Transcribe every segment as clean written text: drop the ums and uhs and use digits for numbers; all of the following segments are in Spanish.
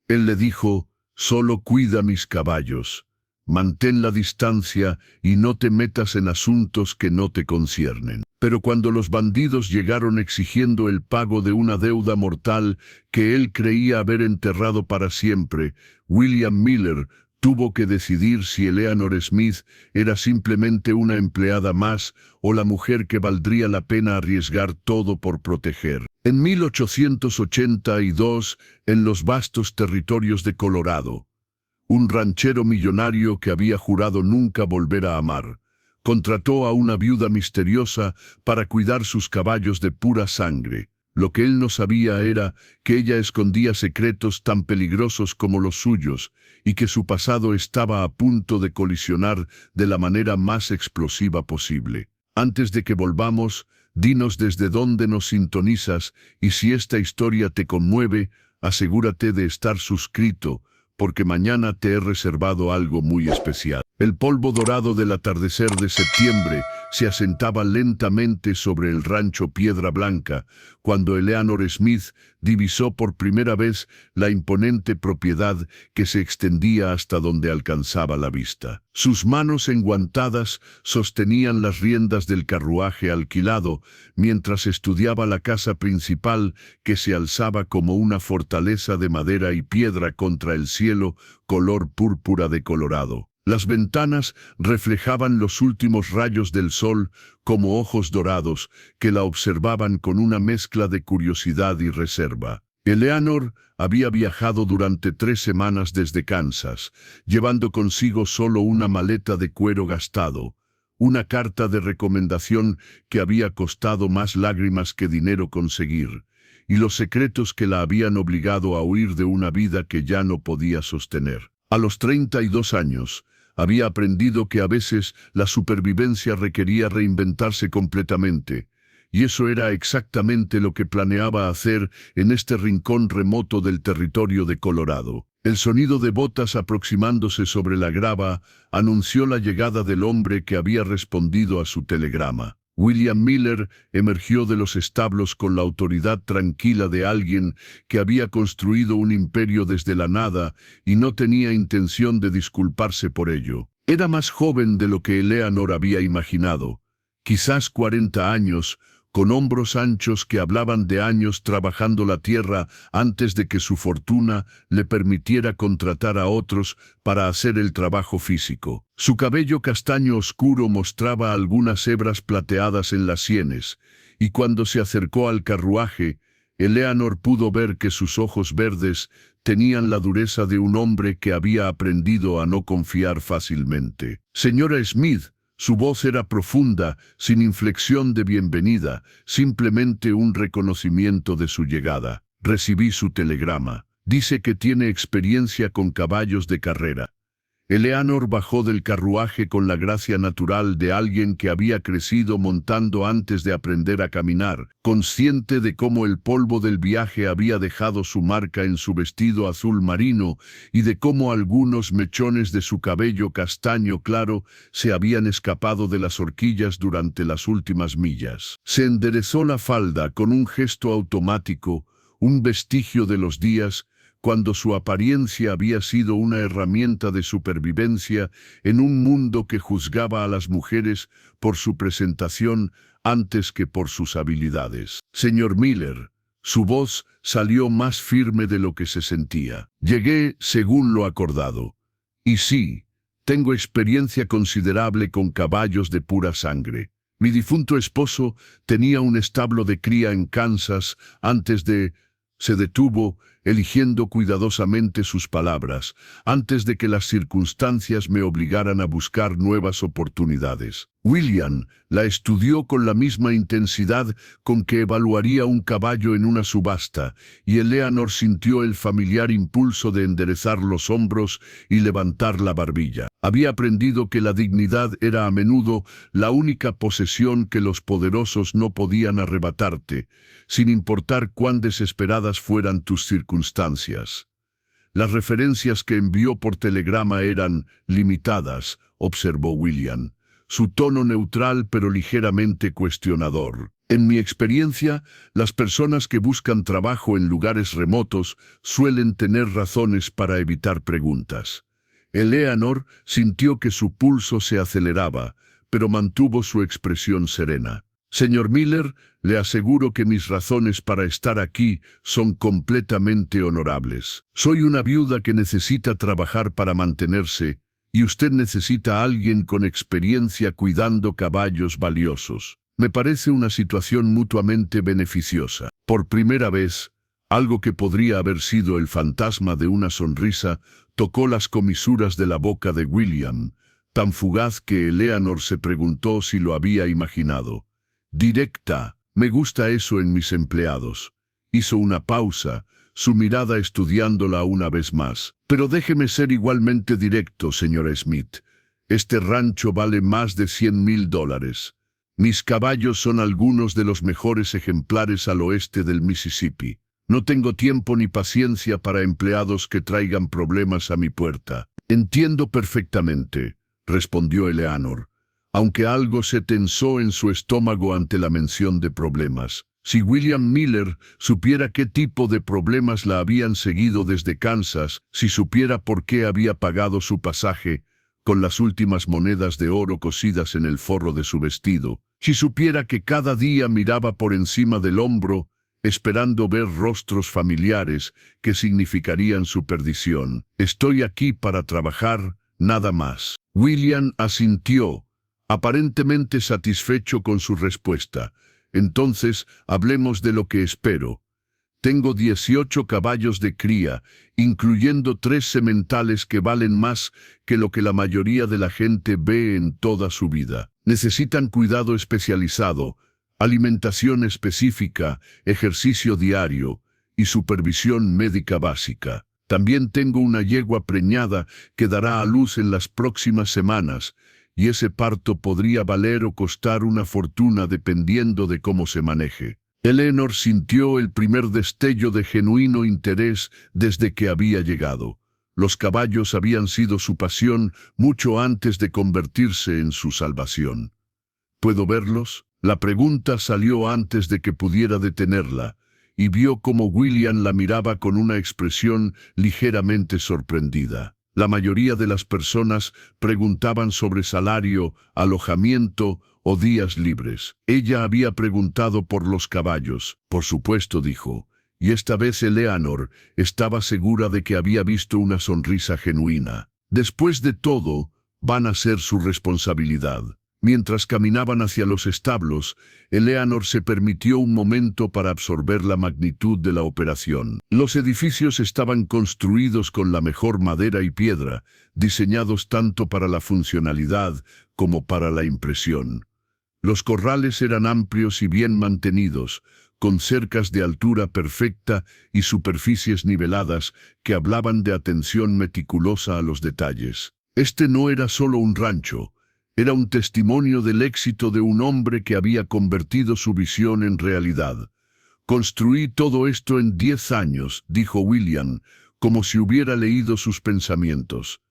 Él le dijo: «Solo cuida mis caballos. Mantén la distancia y no te metas en asuntos que no te conciernen». Pero cuando los bandidos llegaron exigiendo el pago de una deuda mortal que él creía haber enterrado para siempre, William Miller tuvo que decidir si Eleanor Smith era simplemente una empleada más o la mujer que valdría la pena arriesgar todo por proteger. En 1882, en los vastos territorios de Colorado, un ranchero millonario que había jurado nunca volver a amar, contrató a una viuda misteriosa para cuidar sus caballos de pura sangre. Lo que él no sabía era que ella escondía secretos tan peligrosos como los suyos y que su pasado estaba a punto de colisionar de la manera más explosiva posible. Antes de que volvamos, dinos desde dónde nos sintonizas y si esta historia te conmueve, asegúrate de estar suscrito, porque mañana te he reservado algo muy especial. El polvo dorado del atardecer de septiembre se asentaba lentamente sobre el rancho Piedra Blanca, cuando Eleanor Smith divisó por primera vez la imponente propiedad que se extendía hasta donde alcanzaba la vista. Sus manos enguantadas sostenían las riendas del carruaje alquilado, mientras estudiaba la casa principal que se alzaba como una fortaleza de madera y piedra contra el cielo color púrpura de Colorado. Las ventanas reflejaban los últimos rayos del sol como ojos dorados que la observaban con una mezcla de curiosidad y reserva. Eleanor había viajado durante 3 semanas desde Kansas, llevando consigo solo una maleta de cuero gastado, una carta de recomendación que había costado más lágrimas que dinero conseguir, y los secretos que la habían obligado a huir de una vida que ya no podía sostener. A los 32 años, había aprendido que a veces la supervivencia requería reinventarse completamente, y eso era exactamente lo que planeaba hacer en este rincón remoto del territorio de Colorado. El sonido de botas aproximándose sobre la grava anunció la llegada del hombre que había respondido a su telegrama. William Miller emergió de los establos con la autoridad tranquila de alguien que había construido un imperio desde la nada y no tenía intención de disculparse por ello. Era más joven de lo que Eleanor había imaginado, quizás 40 años, con hombros anchos que hablaban de años trabajando la tierra antes de que su fortuna le permitiera contratar a otros para hacer el trabajo físico. Su cabello castaño oscuro mostraba algunas hebras plateadas en las sienes, y cuando se acercó al carruaje, Eleanor pudo ver que sus ojos verdes tenían la dureza de un hombre que había aprendido a no confiar fácilmente. «Señora Smith», su voz era profunda, sin inflexión de bienvenida, simplemente un reconocimiento de su llegada. «Recibí su telegrama. Dice que tiene experiencia con caballos de carrera». Eleanor bajó del carruaje con la gracia natural de alguien que había crecido montando antes de aprender a caminar, consciente de cómo el polvo del viaje había dejado su marca en su vestido azul marino y de cómo algunos mechones de su cabello castaño claro se habían escapado de las horquillas durante las últimas millas. Se enderezó la falda con un gesto automático, un vestigio de los días cuando su apariencia había sido una herramienta de supervivencia en un mundo que juzgaba a las mujeres por su presentación antes que por sus habilidades. «Señor Miller», su voz salió más firme de lo que se sentía. «Llegué según lo acordado. Y sí, tengo experiencia considerable con caballos de pura sangre. Mi difunto esposo tenía un establo de cría en Kansas antes de...» Se detuvo, eligiendo cuidadosamente sus palabras, antes de que las circunstancias me obligaran a buscar nuevas oportunidades. William la estudió con la misma intensidad con que evaluaría un caballo en una subasta, y Eleanor sintió el familiar impulso de enderezar los hombros y levantar la barbilla. Había aprendido que la dignidad era a menudo la única posesión que los poderosos no podían arrebatarte, sin importar cuán desesperadas fueran tus circunstancias. Las referencias que envió por telegrama eran limitadas, observó William, su tono neutral pero ligeramente cuestionador. En mi experiencia, las personas que buscan trabajo en lugares remotos suelen tener razones para evitar preguntas. Eleanor sintió que su pulso se aceleraba, pero mantuvo su expresión serena. Señor Miller, le aseguro que mis razones para estar aquí son completamente honorables. Soy una viuda que necesita trabajar para mantenerse, y usted necesita a alguien con experiencia cuidando caballos valiosos. Me parece una situación mutuamente beneficiosa. Por primera vez, algo que podría haber sido el fantasma de una sonrisa tocó las comisuras de la boca de William, tan fugaz que Eleanor se preguntó si lo había imaginado. Directa, me gusta eso en mis empleados. Hizo una pausa, su mirada estudiándola una vez más. Pero déjeme ser igualmente directo, señora Smith. Este rancho vale más de $100,000. Mis caballos son algunos de los mejores ejemplares al oeste del Mississippi. No tengo tiempo ni paciencia para empleados que traigan problemas a mi puerta. Entiendo perfectamente, respondió Eleanor, aunque algo se tensó en su estómago ante la mención de problemas. Si William Miller supiera qué tipo de problemas la habían seguido desde Kansas, si supiera por qué había pagado su pasaje con las últimas monedas de oro cosidas en el forro de su vestido, si supiera que cada día miraba por encima del hombro, esperando ver rostros familiares que significarían su perdición. Estoy aquí para trabajar, nada más. William asintió, aparentemente satisfecho con su respuesta. Entonces, hablemos de lo que espero. Tengo 18 caballos de cría, incluyendo 3 sementales que valen más que lo que la mayoría de la gente ve en toda su vida. Necesitan cuidado especializado, alimentación específica, ejercicio diario y supervisión médica básica. También tengo una yegua preñada que dará a luz en las próximas semanas, y ese parto podría valer o costar una fortuna dependiendo de cómo se maneje. Eleanor sintió el primer destello de genuino interés desde que había llegado. Los caballos habían sido su pasión mucho antes de convertirse en su salvación. ¿Puedo verlos? La pregunta salió antes de que pudiera detenerla, y vio cómo William la miraba con una expresión ligeramente sorprendida. La mayoría de las personas preguntaban sobre salario, alojamiento o días libres. Ella había preguntado por los caballos. Por supuesto, dijo, y esta vez Eleanor estaba segura de que había visto una sonrisa genuina. Después de todo, van a ser su responsabilidad. Mientras caminaban hacia los establos, Eleanor se permitió un momento para absorber la magnitud de la operación. Los edificios estaban construidos con la mejor madera y piedra, diseñados tanto para la funcionalidad como para la impresión. Los corrales eran amplios y bien mantenidos, con cercas de altura perfecta y superficies niveladas que hablaban de atención meticulosa a los detalles. Este no era solo un rancho. Era un testimonio del éxito de un hombre que había convertido su visión en realidad. Construí todo esto en 10 años, dijo William, como si hubiera leído sus pensamientos.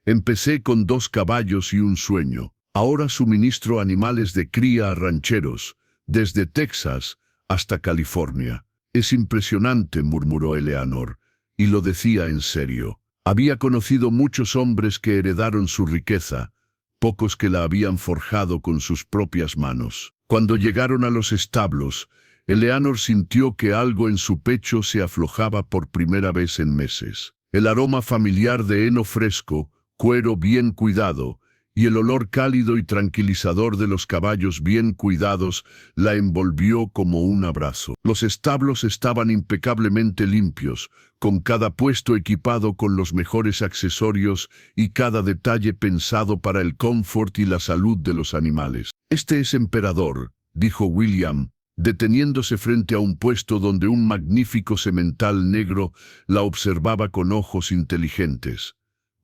Empecé con 2 caballos y un sueño. Ahora suministro animales de cría a rancheros, desde Texas hasta California. Es impresionante, murmuró Eleanor, y lo decía en serio. Había conocido muchos hombres que heredaron su riqueza, pocos que la habían forjado con sus propias manos. Cuando llegaron a los establos, Eleanor sintió que algo en su pecho se aflojaba por primera vez en meses. El aroma familiar de heno fresco, cuero bien cuidado, y el olor cálido y tranquilizador de los caballos bien cuidados la envolvió como un abrazo. Los establos estaban impecablemente limpios, con cada puesto equipado con los mejores accesorios y cada detalle pensado para el confort y la salud de los animales. Este es Emperador, dijo William, deteniéndose frente a un puesto donde un magnífico semental negro la observaba con ojos inteligentes.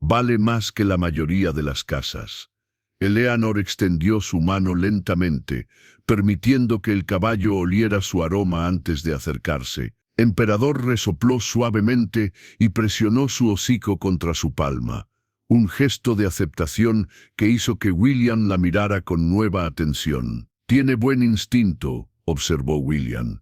Vale más que la mayoría de las casas. Eleanor extendió su mano lentamente, permitiendo que el caballo oliera su aroma antes de acercarse. Emperador resopló suavemente y presionó su hocico contra su palma, un gesto de aceptación que hizo que William la mirara con nueva atención. Tiene buen instinto, observó William.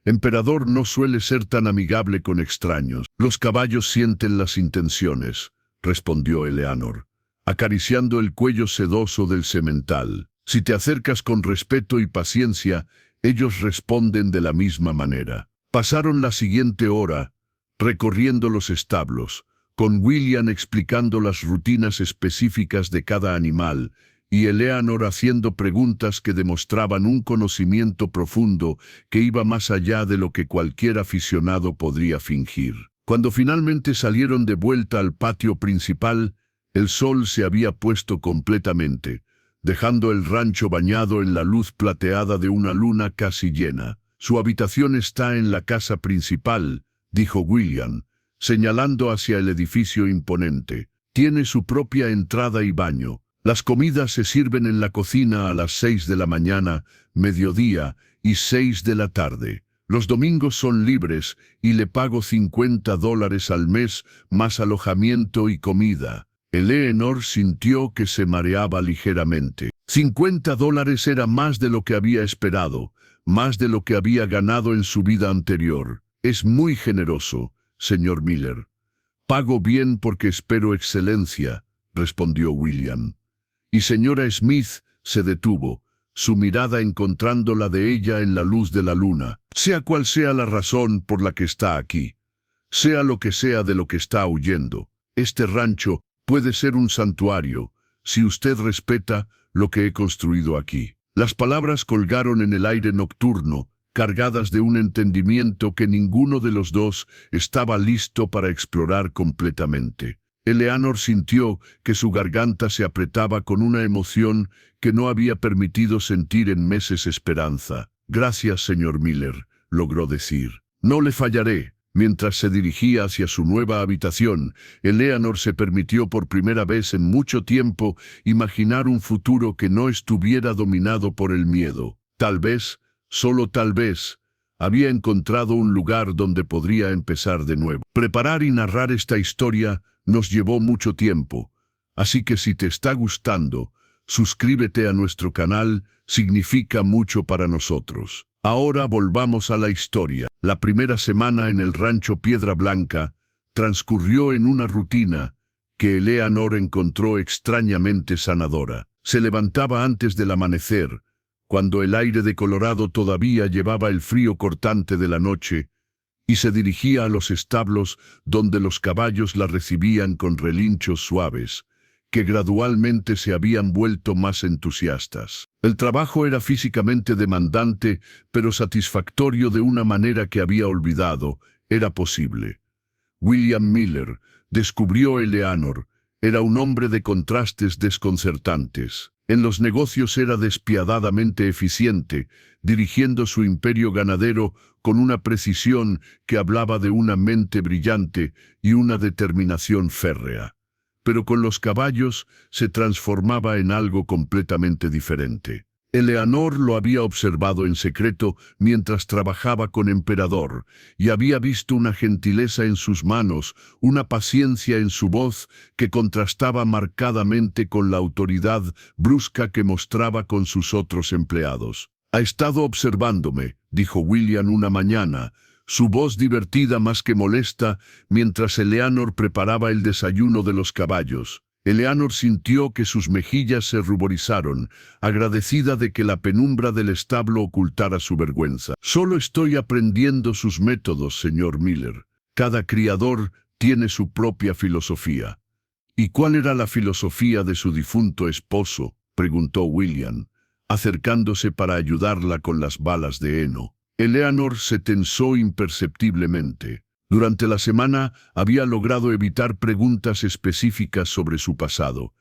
Emperador no suele ser tan amigable con extraños. Los caballos sienten las intenciones, respondió Eleanor, acariciando el cuello sedoso del semental. Si te acercas con respeto y paciencia, ellos responden de la misma manera. Pasaron la siguiente hora recorriendo los establos, con William explicando las rutinas específicas de cada animal y Eleanor haciendo preguntas que demostraban un conocimiento profundo que iba más allá de lo que cualquier aficionado podría fingir. Cuando finalmente salieron de vuelta al patio principal, el sol se había puesto completamente, dejando el rancho bañado en la luz plateada de una luna casi llena. «Su habitación está en la casa principal», dijo William, señalando hacia el edificio imponente. «Tiene su propia entrada y baño. Las comidas se sirven en la cocina a las 6 de la mañana, mediodía y 6 de la tarde. Los domingos son libres y le pago $50 al mes más alojamiento y comida». Eleanor sintió que se mareaba ligeramente. $50 era más de lo que había esperado, más de lo que había ganado en su vida anterior. «Es muy generoso, señor Miller». «Pago bien porque espero excelencia», respondió William. Y señora Smith se detuvo, su mirada encontrando la de ella en la luz de la luna. «Sea cual sea la razón por la que está aquí, sea lo que sea de lo que está huyendo, este rancho puede ser un santuario, si usted respeta lo que he construido aquí». Las palabras colgaron en el aire nocturno, cargadas de un entendimiento que ninguno de los dos estaba listo para explorar completamente. Eleanor sintió que su garganta se apretaba con una emoción que no había permitido sentir en meses esperanza. «Gracias, señor Miller», logró decir. «No le fallaré». Mientras se dirigía hacia su nueva habitación, Eleanor se permitió por primera vez en mucho tiempo imaginar un futuro que no estuviera dominado por el miedo. Tal vez, solo tal vez, había encontrado un lugar donde podría empezar de nuevo. Preparar y narrar esta historia nos llevó mucho tiempo, así que si te está gustando, suscríbete a nuestro canal, significa mucho para nosotros. Ahora volvamos a la historia. La primera semana en el rancho Piedra Blanca transcurrió en una rutina que Eleanor encontró extrañamente sanadora. Se levantaba antes del amanecer, cuando el aire de Colorado todavía llevaba el frío cortante de la noche, y se dirigía a los establos donde los caballos la recibían con relinchos suaves, que gradualmente se habían vuelto más entusiastas. El trabajo era físicamente demandante, pero satisfactorio de una manera que había olvidado. Era posible. William Miller, descubrió Eleanor, era un hombre de contrastes desconcertantes. En los negocios era despiadadamente eficiente, dirigiendo su imperio ganadero con una precisión que hablaba de una mente brillante y una determinación férrea. Pero con los caballos se transformaba en algo completamente diferente. Eleanor lo había observado en secreto mientras trabajaba con Emperador, y había visto una gentileza en sus manos, una paciencia en su voz que contrastaba marcadamente con la autoridad brusca que mostraba con sus otros empleados. «Ha estado observándome», dijo William una mañana, su voz divertida más que molesta, mientras Eleanor preparaba el desayuno de los caballos. Eleanor sintió que sus mejillas se ruborizaron, agradecida de que la penumbra del establo ocultara su vergüenza. «Solo estoy aprendiendo sus métodos, señor Miller. Cada criador tiene su propia filosofía». «¿Y cuál era la filosofía de su difunto esposo?», preguntó William, acercándose para ayudarla con las balas de heno. Eleanor se tensó imperceptiblemente. Durante la semana había logrado evitar preguntas específicas sobre su pasado,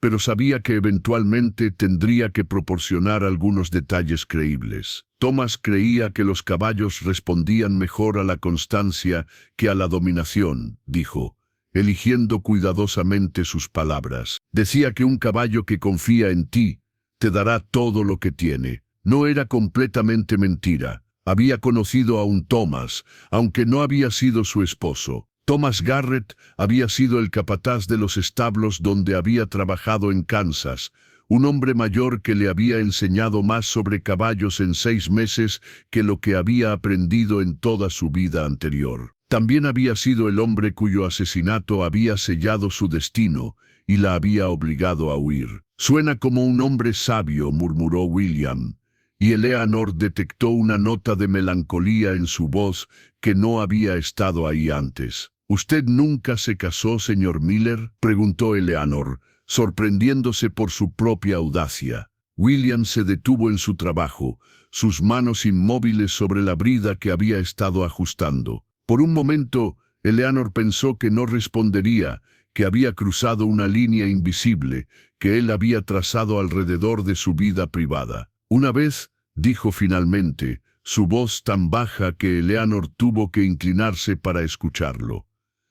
pero sabía que eventualmente tendría que proporcionar algunos detalles creíbles. Thomas creía que los caballos respondían mejor a la constancia que a la dominación, dijo, eligiendo cuidadosamente sus palabras. Decía que un caballo que confía en ti te dará todo lo que tiene. No era completamente mentira. Había conocido a un Thomas, aunque no había sido su esposo. Thomas Garrett había sido el capataz de los establos donde había trabajado en Kansas, un hombre mayor que le había enseñado más sobre caballos en 6 meses que lo que había aprendido en toda su vida anterior. También había sido el hombre cuyo asesinato había sellado su destino y la había obligado a huir. «Suena como un hombre sabio», murmuró William, y Eleanor detectó una nota de melancolía en su voz que no había estado ahí antes. «¿Usted nunca se casó, señor Miller?», preguntó Eleanor, sorprendiéndose por su propia audacia. William se detuvo en su trabajo, sus manos inmóviles sobre la brida que había estado ajustando. Por un momento, Eleanor pensó que no respondería, que había cruzado una línea invisible, que él había trazado alrededor de su vida privada. «Una vez», dijo finalmente, su voz tan baja que Eleanor tuvo que inclinarse para escucharlo.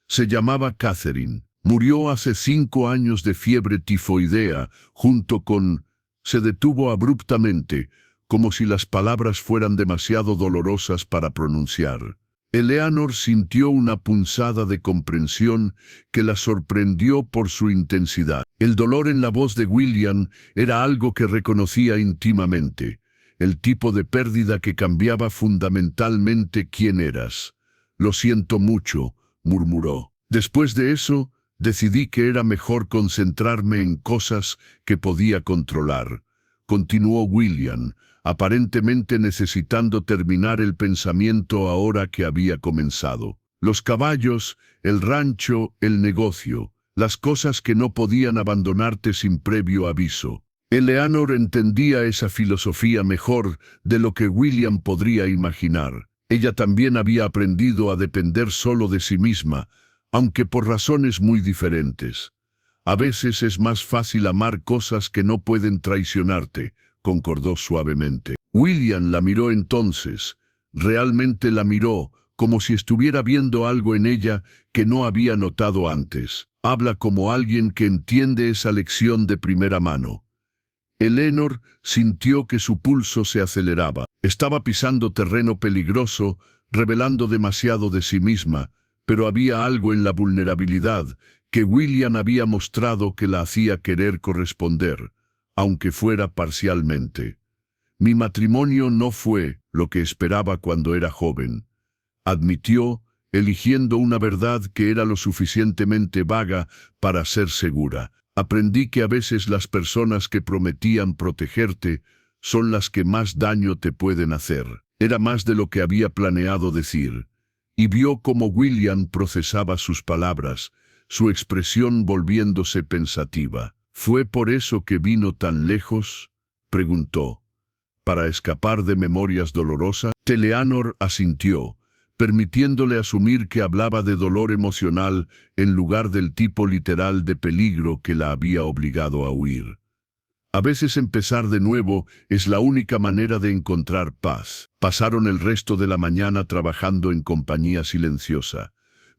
Se llamaba Catherine. Murió hace 5 años de fiebre tifoidea, junto con... Se detuvo abruptamente, como si las palabras fueran demasiado dolorosas para pronunciar. Eleanor sintió una punzada de comprensión que la sorprendió por su intensidad. El dolor en la voz de William era algo que reconocía íntimamente, el tipo de pérdida que cambiaba fundamentalmente quién eras. «Lo siento mucho», murmuró. «Después de eso, decidí que era mejor concentrarme en cosas que podía controlar», continuó William, aparentemente necesitando terminar el pensamiento ahora que había comenzado. «Los caballos, el rancho, el negocio, las cosas que no podían abandonarte sin previo aviso». Eleanor entendía esa filosofía mejor de lo que William podría imaginar. Ella también había aprendido a depender solo de sí misma, aunque por razones muy diferentes. «A veces es más fácil amar cosas que no pueden traicionarte», concordó suavemente. William la miró entonces. Realmente la miró, como si estuviera viendo algo en ella que no había notado antes. «Habla como alguien que entiende esa lección de primera mano». Eleanor sintió que su pulso se aceleraba. Estaba pisando terreno peligroso, revelando demasiado de sí misma, pero había algo en la vulnerabilidad que William había mostrado que la hacía querer corresponder, aunque fuera parcialmente. «Mi matrimonio no fue lo que esperaba cuando era joven», admitió, eligiendo una verdad que era lo suficientemente vaga para ser segura. «Aprendí que a veces las personas que prometían protegerte son las que más daño te pueden hacer». Era más de lo que había planeado decir, y vio cómo William procesaba sus palabras, su expresión volviéndose pensativa. «¿Fue por eso que vino tan lejos?», preguntó. «¿Para escapar de memorias dolorosas?». Eleanor asintió, permitiéndole asumir que hablaba de dolor emocional en lugar del tipo literal de peligro que la había obligado a huir. «A veces empezar de nuevo es la única manera de encontrar paz». Pasaron el resto de la mañana trabajando en compañía silenciosa,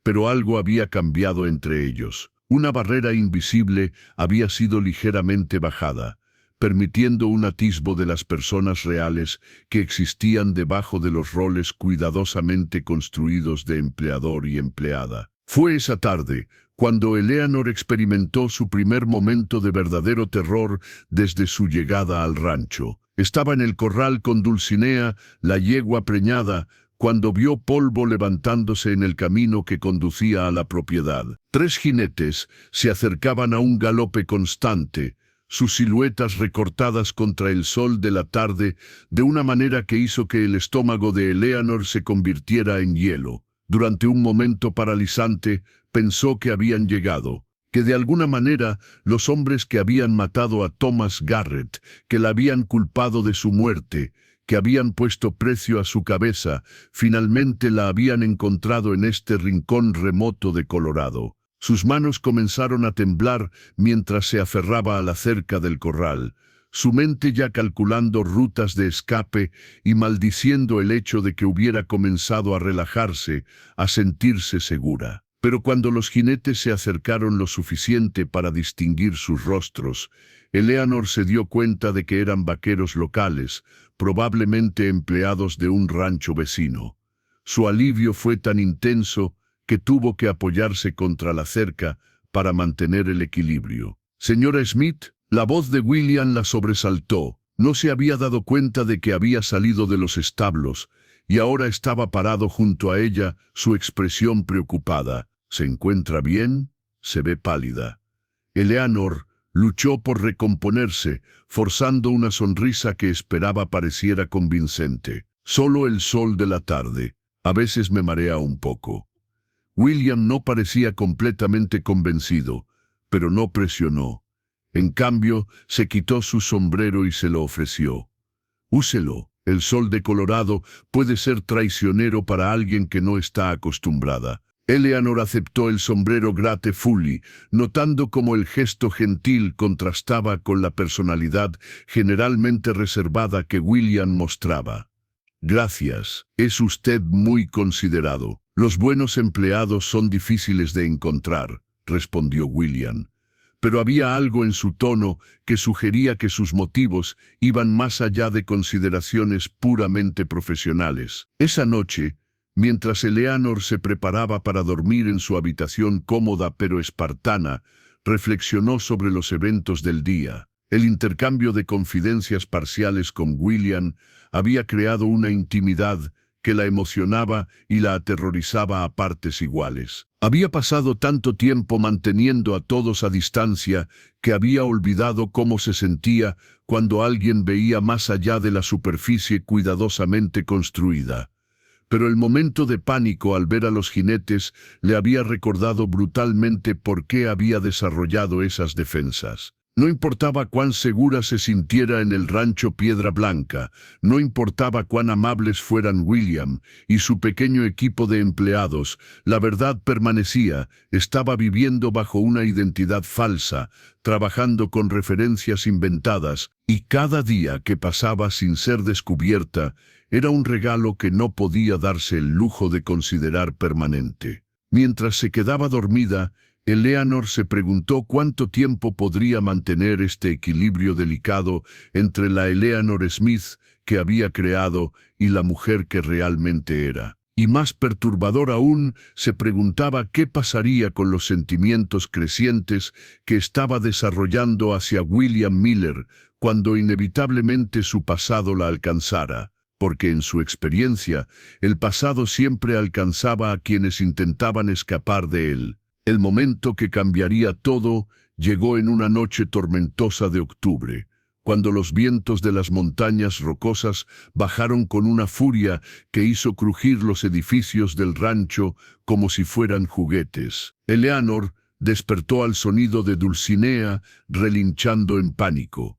pero algo había cambiado entre ellos. Una barrera invisible había sido ligeramente bajada, permitiendo un atisbo de las personas reales que existían debajo de los roles cuidadosamente construidos de empleador y empleada. Fue esa tarde cuando Eleanor experimentó su primer momento de verdadero terror desde su llegada al rancho. Estaba en el corral con Dulcinea, la yegua preñada, cuando vio polvo levantándose en el camino que conducía a la propiedad. 3 jinetes se acercaban a un galope constante, sus siluetas recortadas contra el sol de la tarde de una manera que hizo que el estómago de Eleanor se convirtiera en hielo. Durante un momento paralizante, pensó que habían llegado, que de alguna manera los hombres que habían matado a Thomas Garrett, que la habían culpado de su muerte, que habían puesto precio a su cabeza, finalmente la habían encontrado en este rincón remoto de Colorado. Sus manos comenzaron a temblar mientras se aferraba a la cerca del corral, su mente ya calculando rutas de escape y maldiciendo el hecho de que hubiera comenzado a relajarse, a sentirse segura. Pero cuando los jinetes se acercaron lo suficiente para distinguir sus rostros, Eleanor se dio cuenta de que eran vaqueros locales, probablemente empleados de un rancho vecino. Su alivio fue tan intenso que tuvo que apoyarse contra la cerca para mantener el equilibrio. «Señora Smith», La voz de William la sobresaltó. No se había dado cuenta de que había salido de los establos, y ahora estaba parado junto a ella, su expresión preocupada. ¿Se encuentra bien? Se ve pálida. Eleanor luchó por recomponerse, forzando una sonrisa que esperaba pareciera convincente. Solo el sol de la tarde. A veces me marea un poco. William no parecía completamente convencido, pero no presionó. En cambio, se quitó su sombrero y se lo ofreció. Úselo. El sol de Colorado puede ser traicionero para alguien que no está acostumbrada. Eleanor aceptó el sombrero gratefully, notando cómo el gesto gentil contrastaba con la personalidad generalmente reservada que William mostraba. Gracias, es usted muy considerado. Los buenos empleados son difíciles de encontrar, respondió William. Pero había algo en su tono que sugería que sus motivos iban más allá de consideraciones puramente profesionales. Esa noche, mientras Eleanor se preparaba para dormir en su habitación cómoda pero espartana, reflexionó sobre los eventos del día. El intercambio de confidencias parciales con William había creado una intimidad que la emocionaba y la aterrorizaba a partes iguales. Había pasado tanto tiempo manteniendo a todos a distancia que había olvidado cómo se sentía cuando alguien veía más allá de la superficie cuidadosamente construida. Pero el momento de pánico al ver a los jinetes le había recordado brutalmente por qué había desarrollado esas defensas. No importaba cuán segura se sintiera en el rancho Piedra Blanca, no importaba cuán amables fueran William y su pequeño equipo de empleados, la verdad permanecía, estaba viviendo bajo una identidad falsa, trabajando con referencias inventadas, y cada día que pasaba sin ser descubierta era un regalo que no podía darse el lujo de considerar permanente. Mientras se quedaba dormida, Eleanor se preguntó cuánto tiempo podría mantener este equilibrio delicado entre la Eleanor Smith que había creado y la mujer que realmente era. Y más perturbador aún, se preguntaba qué pasaría con los sentimientos crecientes que estaba desarrollando hacia William Miller cuando inevitablemente su pasado la alcanzara, porque en su experiencia, el pasado siempre alcanzaba a quienes intentaban escapar de él. El momento que cambiaría todo llegó en una noche tormentosa de octubre, cuando los vientos de las montañas rocosas bajaron con una furia que hizo crujir los edificios del rancho como si fueran juguetes. Eleanor despertó al sonido de Dulcinea relinchando en pánico.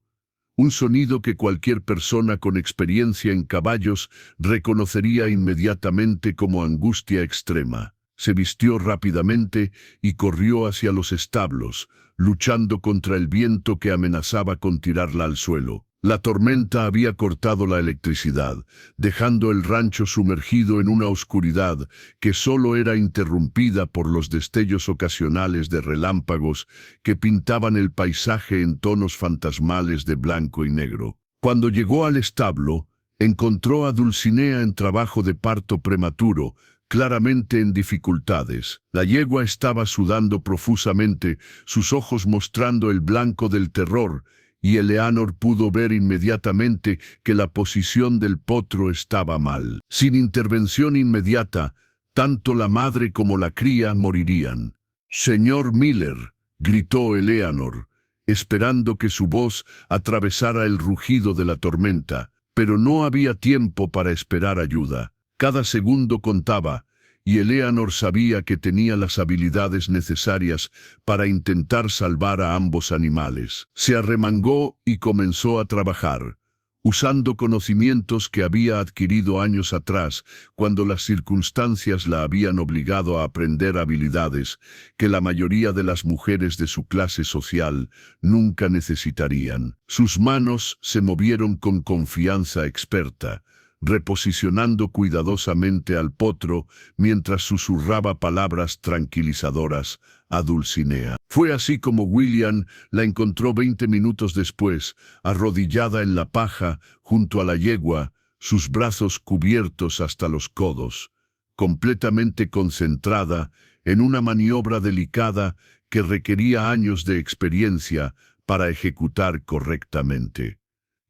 Un sonido que cualquier persona con experiencia en caballos reconocería inmediatamente como angustia extrema. Se vistió rápidamente y corrió hacia los establos, luchando contra el viento que amenazaba con tirarla al suelo. La tormenta había cortado la electricidad, dejando el rancho sumergido en una oscuridad que solo era interrumpida por los destellos ocasionales de relámpagos que pintaban el paisaje en tonos fantasmales de blanco y negro. Cuando llegó al establo, encontró a Dulcinea en trabajo de parto prematuro, claramente en dificultades. La yegua estaba sudando profusamente, sus ojos mostrando el blanco del terror, y Eleanor pudo ver inmediatamente que la posición del potro estaba mal. Sin intervención inmediata, tanto la madre como la cría morirían. «Señor Miller», gritó Eleanor, esperando que su voz atravesara el rugido de la tormenta, pero no había tiempo para esperar ayuda. Cada segundo contaba, y Eleanor sabía que tenía las habilidades necesarias para intentar salvar a ambos animales. Se arremangó y comenzó a trabajar, usando conocimientos que había adquirido años atrás, cuando las circunstancias la habían obligado a aprender habilidades que la mayoría de las mujeres de su clase social nunca necesitarían. Sus manos se movieron con confianza experta, reposicionando cuidadosamente al potro mientras susurraba palabras tranquilizadoras a Dulcinea. Fue así como William la encontró 20 minutos después, arrodillada en la paja junto a la yegua, sus brazos cubiertos hasta los codos, completamente concentrada en una maniobra delicada que requería años de experiencia para ejecutar correctamente.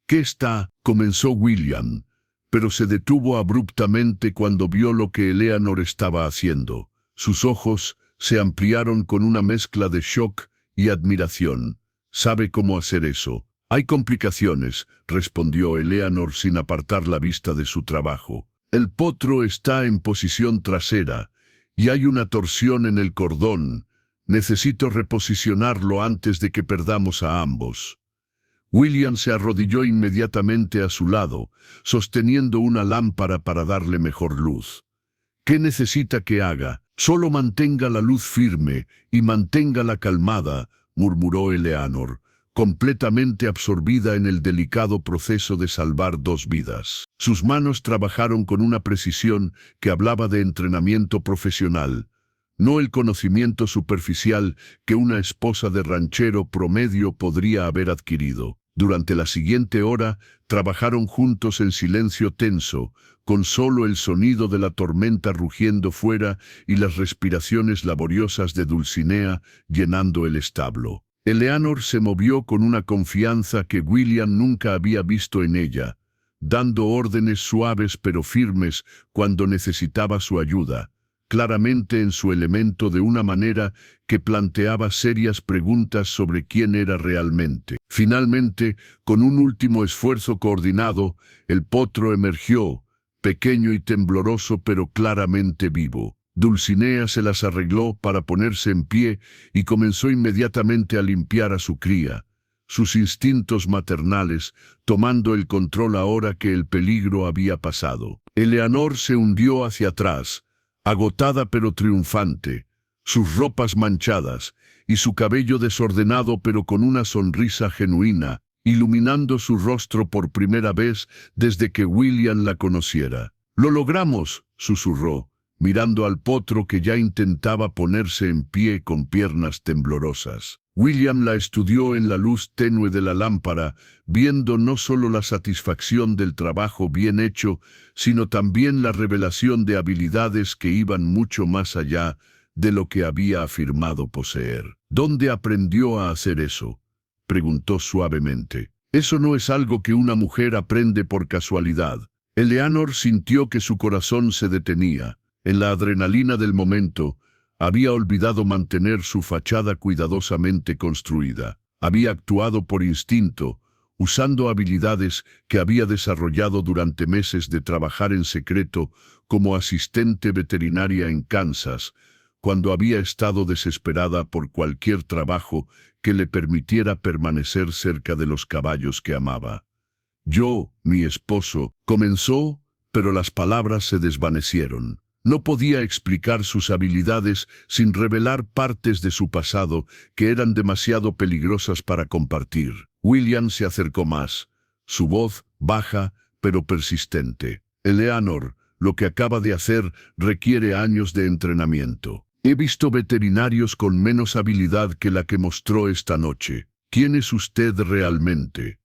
¿Qué está? Comenzó William, pero se detuvo abruptamente cuando vio lo que Eleanor estaba haciendo. Sus ojos se ampliaron con una mezcla de shock y admiración. ¿Sabe cómo hacer eso? Hay complicaciones, respondió Eleanor sin apartar la vista de su trabajo. El potro está en posición trasera y hay una torsión en el cordón. Necesito reposicionarlo antes de que perdamos a ambos. William se arrodilló inmediatamente a su lado, sosteniendo una lámpara para darle mejor luz. ¿Qué necesita que haga? Solo mantenga la luz firme y manténgala calmada, murmuró Eleanor, completamente absorbida en el delicado proceso de salvar 2 vidas. Sus manos trabajaron con una precisión que hablaba de entrenamiento profesional, no el conocimiento superficial que una esposa de ranchero promedio podría haber adquirido. Durante la siguiente hora, trabajaron juntos en silencio tenso, con solo el sonido de la tormenta rugiendo fuera y las respiraciones laboriosas de Dulcinea llenando el establo. Eleanor se movió con una confianza que William nunca había visto en ella, dando órdenes suaves pero firmes cuando necesitaba su ayuda, claramente en su elemento de una manera que planteaba serias preguntas sobre quién era realmente. Finalmente, con un último esfuerzo coordinado, el potro emergió, pequeño y tembloroso pero claramente vivo. Dulcinea se las arregló para ponerse en pie y comenzó inmediatamente a limpiar a su cría, sus instintos maternales tomando el control ahora que el peligro había pasado. Eleanor se hundió hacia atrás, agotada pero triunfante, sus ropas manchadas y su cabello desordenado pero con una sonrisa genuina, iluminando su rostro por primera vez desde que William la conociera. «Lo logramos», susurró, mirando al potro que ya intentaba ponerse en pie con piernas temblorosas. William la estudió en la luz tenue de la lámpara, viendo no solo la satisfacción del trabajo bien hecho, sino también la revelación de habilidades que iban mucho más allá de lo que había afirmado poseer. «¿Dónde aprendió a hacer eso?», preguntó suavemente. «Eso no es algo que una mujer aprende por casualidad». Eleanor sintió que su corazón se detenía. En la adrenalina del momento, había olvidado mantener su fachada cuidadosamente construida. Había actuado por instinto, usando habilidades que había desarrollado durante meses de trabajar en secreto como asistente veterinaria en Kansas, cuando había estado desesperada por cualquier trabajo que le permitiera permanecer cerca de los caballos que amaba. «Yo, mi esposo», comenzó, pero las palabras se desvanecieron. No podía explicar sus habilidades sin revelar partes de su pasado que eran demasiado peligrosas para compartir. William se acercó más, su voz baja pero persistente. «Eleanor, lo que acaba de hacer requiere años de entrenamiento. He visto veterinarios con menos habilidad que la que mostró esta noche. ¿Quién es usted realmente?».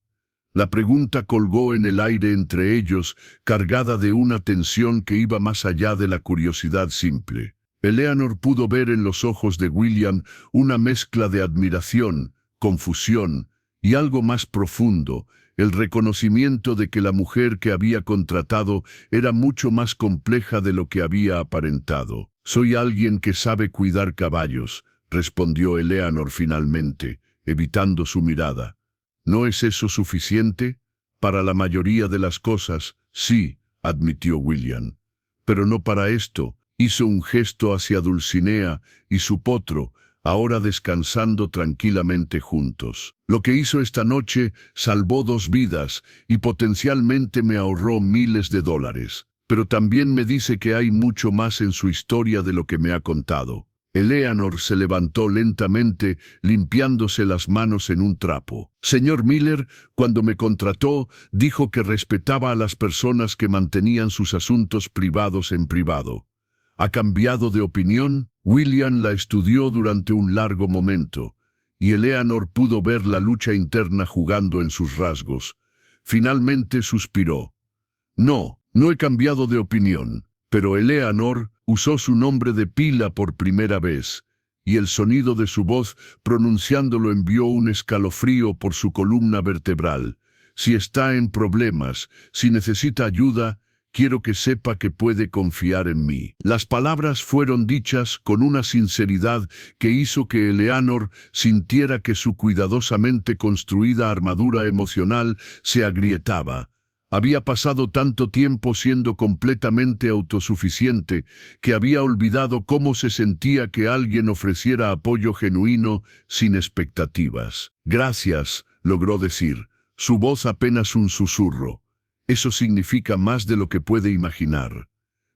La pregunta colgó en el aire entre ellos, cargada de una tensión que iba más allá de la curiosidad simple. Eleanor pudo ver en los ojos de William una mezcla de admiración, confusión y algo más profundo, el reconocimiento de que la mujer que había contratado era mucho más compleja de lo que había aparentado. «Soy alguien que sabe cuidar caballos», respondió Eleanor finalmente, evitando su mirada. «¿No es eso suficiente? Para la mayoría de las cosas, sí», admitió William. «Pero no para esto». Hizo un gesto hacia Dulcinea y su potro, ahora descansando tranquilamente juntos. «Lo que hizo esta noche salvó 2 vidas y potencialmente me ahorró miles de dólares. Pero también me dice que hay mucho más en su historia de lo que me ha contado». Eleanor se levantó lentamente, limpiándose las manos en un trapo. «Señor Miller, cuando me contrató, dijo que respetaba a las personas que mantenían sus asuntos privados en privado. ¿Ha cambiado de opinión?». William la estudió durante un largo momento, y Eleanor pudo ver la lucha interna jugando en sus rasgos. Finalmente suspiró. «No, no he cambiado de opinión». Pero Eleanor usó su nombre de pila por primera vez, y el sonido de su voz pronunciándolo envió un escalofrío por su columna vertebral. Si está en problemas, si necesita ayuda, quiero que sepa que puede confiar en mí. Las palabras fueron dichas con una sinceridad que hizo que Eleanor sintiera que su cuidadosamente construida armadura emocional se agrietaba. Había pasado tanto tiempo siendo completamente autosuficiente que había olvidado cómo se sentía que alguien ofreciera apoyo genuino sin expectativas. Gracias, logró decir, su voz apenas un susurro. Eso significa más de lo que puede imaginar.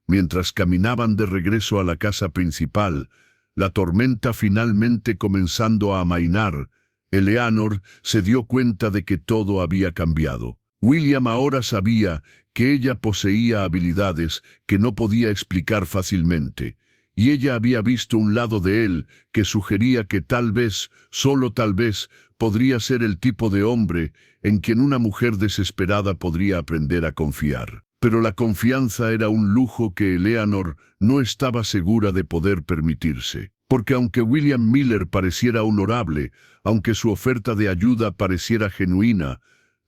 Mientras caminaban de regreso a la casa principal, la tormenta finalmente comenzando a amainar, Eleanor se dio cuenta de que todo había cambiado. William ahora sabía que ella poseía habilidades que no podía explicar fácilmente, y ella había visto un lado de él que sugería que tal vez, solo tal vez, podría ser el tipo de hombre en quien una mujer desesperada podría aprender a confiar. Pero la confianza era un lujo que Eleanor no estaba segura de poder permitirse. Porque aunque William Miller pareciera honorable, aunque su oferta de ayuda pareciera genuina,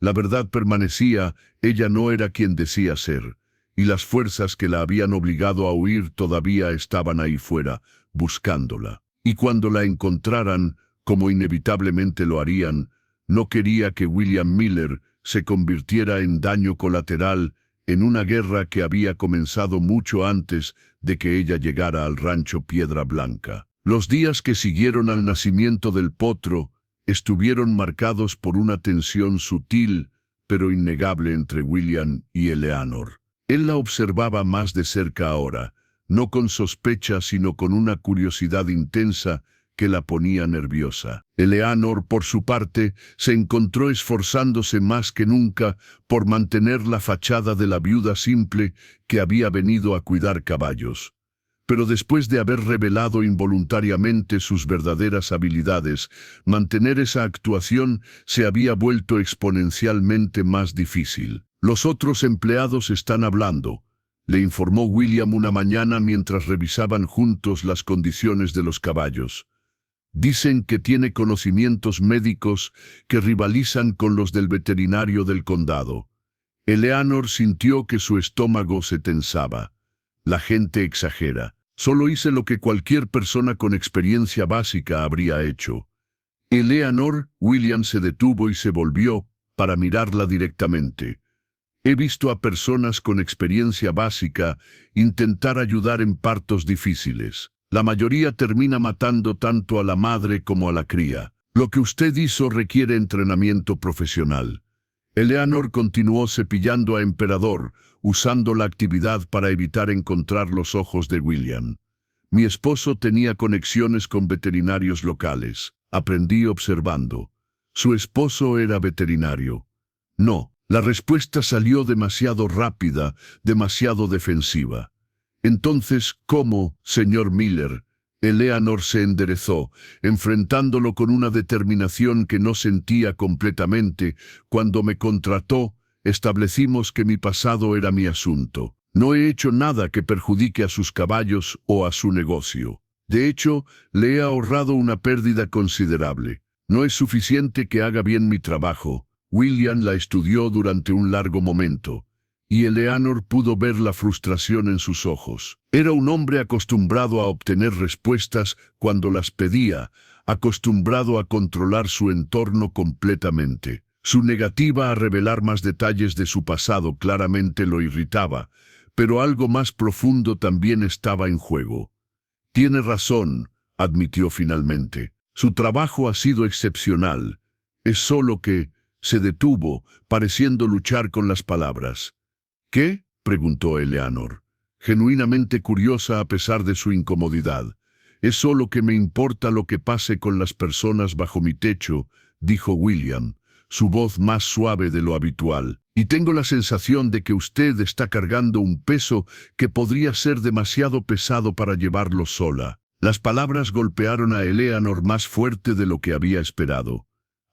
la verdad permanecía, ella no era quien decía ser, y las fuerzas que la habían obligado a huir todavía estaban ahí fuera, buscándola. Y cuando la encontraran, como inevitablemente lo harían, no quería que William Miller se convirtiera en daño colateral en una guerra que había comenzado mucho antes de que ella llegara al rancho Piedra Blanca. Los días que siguieron al nacimiento del potro estuvieron marcados por una tensión sutil, pero innegable entre William y Eleanor. Él la observaba más de cerca ahora, no con sospecha sino con una curiosidad intensa que la ponía nerviosa. Eleanor, por su parte, se encontró esforzándose más que nunca por mantener la fachada de la viuda simple que había venido a cuidar caballos. Pero después de haber revelado involuntariamente sus verdaderas habilidades, mantener esa actuación se había vuelto exponencialmente más difícil. «Los otros empleados están hablando», le informó William una mañana mientras revisaban juntos las condiciones de los caballos. «Dicen que tiene conocimientos médicos que rivalizan con los del veterinario del condado». Eleanor sintió que su estómago se tensaba. La gente exagera. Solo hice lo que cualquier persona con experiencia básica habría hecho. Eleanor, William se detuvo y se volvió para mirarla directamente. He visto a personas con experiencia básica intentar ayudar en partos difíciles. La mayoría termina matando tanto a la madre como a la cría. Lo que usted hizo requiere entrenamiento profesional. Eleanor continuó cepillando a Emperador, usando la actividad para evitar encontrar los ojos de William. Mi esposo tenía conexiones con veterinarios locales. Aprendí observando. Su esposo era veterinario. No, la respuesta salió demasiado rápida, demasiado defensiva. Entonces, ¿cómo, señor Miller? Eleanor se enderezó, enfrentándolo con una determinación que no sentía completamente. Cuando me contrató, establecimos que mi pasado era mi asunto. No he hecho nada que perjudique a sus caballos o a su negocio. De hecho, le he ahorrado una pérdida considerable. No es suficiente que haga bien mi trabajo. William la estudió durante un largo momento, y Eleanor pudo ver la frustración en sus ojos. Era un hombre acostumbrado a obtener respuestas cuando las pedía, acostumbrado a controlar su entorno completamente. Su negativa a revelar más detalles de su pasado claramente lo irritaba, pero algo más profundo también estaba en juego. Tiene razón, admitió finalmente. Su trabajo ha sido excepcional. Es solo que se detuvo, pareciendo luchar con las palabras. ¿Qué? Preguntó Eleanor, genuinamente curiosa a pesar de su incomodidad. Es solo que me importa lo que pase con las personas bajo mi techo, dijo William, su voz más suave de lo habitual. Y tengo la sensación de que usted está cargando un peso que podría ser demasiado pesado para llevarlo sola. Las palabras golpearon a Eleanor más fuerte de lo que había esperado.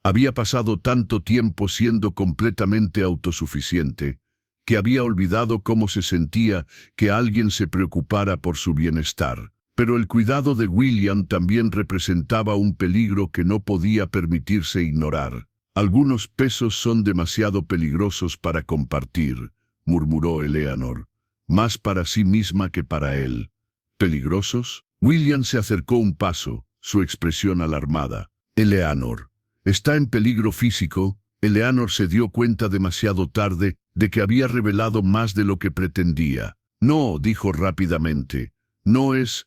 Había pasado tanto tiempo siendo completamente autosuficiente, que había olvidado cómo se sentía que alguien se preocupara por su bienestar. Pero el cuidado de William también representaba un peligro que no podía permitirse ignorar. «Algunos pesos son demasiado peligrosos para compartir», murmuró Eleanor, «más para sí misma que para él». «¿Peligrosos?». William se acercó un paso, su expresión alarmada. «Eleanor, ¿está en peligro físico?». Eleanor se dio cuenta demasiado tarde de que había revelado más de lo que pretendía. «No», dijo rápidamente, no es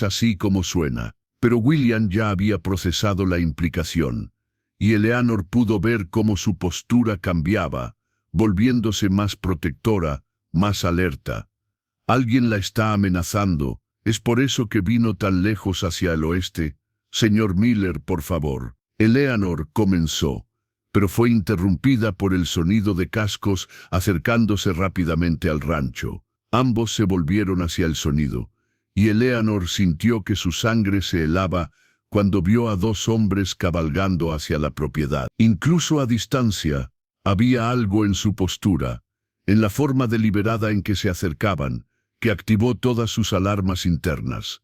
así como suena». Pero William ya había procesado la implicación, y Eleanor pudo ver cómo su postura cambiaba, volviéndose más protectora, más alerta. «Alguien la está amenazando, es por eso que vino tan lejos hacia el oeste». «Señor Miller, por favor». Eleanor comenzó, pero fue interrumpida por el sonido de cascos acercándose rápidamente al rancho. Ambos se volvieron hacia el sonido, y Eleanor sintió que su sangre se helaba cuando vio a dos hombres cabalgando hacia la propiedad. Incluso a distancia, había algo en su postura, en la forma deliberada en que se acercaban, que activó todas sus alarmas internas.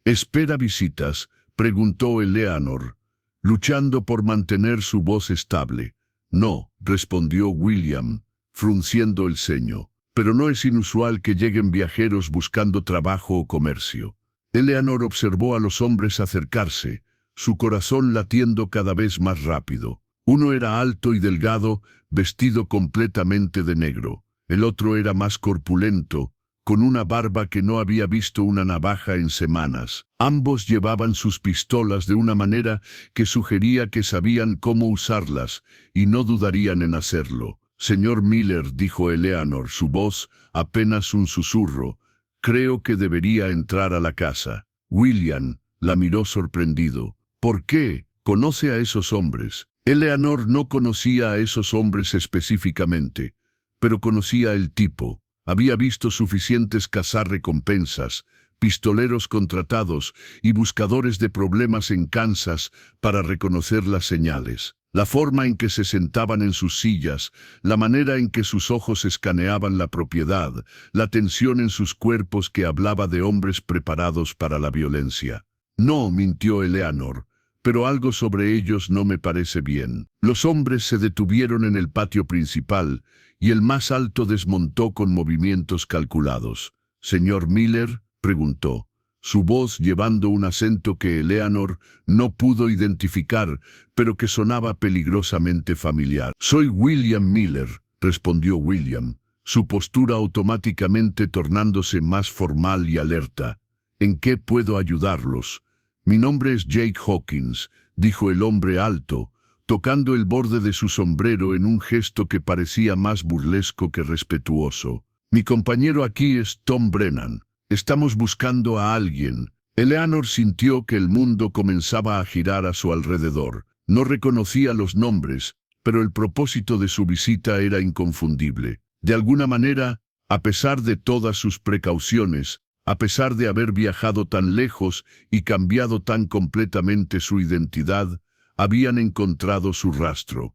«¿Espera visitas?», preguntó Eleanor, luchando por mantener su voz estable. «No», respondió William, frunciendo el ceño. «Pero no es inusual que lleguen viajeros buscando trabajo o comercio». Eleanor observó a los hombres acercarse, su corazón latiendo cada vez más rápido. Uno era alto y delgado, vestido completamente de negro. El otro era más corpulento, con una barba que no había visto una navaja en semanas. Ambos llevaban sus pistolas de una manera que sugería que sabían cómo usarlas, y no dudarían en hacerlo. «Señor Miller», dijo Eleanor, su voz apenas un susurro, «creo que debería entrar a la casa». William la miró sorprendido. «¿Por qué? ¿Conoce a esos hombres?». Eleanor no conocía a esos hombres específicamente, pero conocía el tipo. Había visto suficientes cazarrecompensas, pistoleros contratados y buscadores de problemas en Kansas para reconocer las señales. La forma en que se sentaban en sus sillas, la manera en que sus ojos escaneaban la propiedad, la tensión en sus cuerpos que hablaba de hombres preparados para la violencia. «No», mintió Eleanor, «pero algo sobre ellos no me parece bien». Los hombres se detuvieron en el patio principal, y el más alto desmontó con movimientos calculados. «¿Señor Miller?», preguntó, su voz llevando un acento que Eleanor no pudo identificar, pero que sonaba peligrosamente familiar. «Soy William Miller», respondió William, su postura automáticamente tornándose más formal y alerta. «¿En qué puedo ayudarlos?». «Mi nombre es Jake Hawkins», dijo el hombre alto, tocando el borde de su sombrero en un gesto que parecía más burlesco que respetuoso. «Mi compañero aquí es Tom Brennan. Estamos buscando a alguien». Eleanor sintió que el mundo comenzaba a girar a su alrededor. No reconocía los nombres, pero el propósito de su visita era inconfundible. De alguna manera, a pesar de todas sus precauciones, a pesar de haber viajado tan lejos y cambiado tan completamente su identidad, habían encontrado su rastro.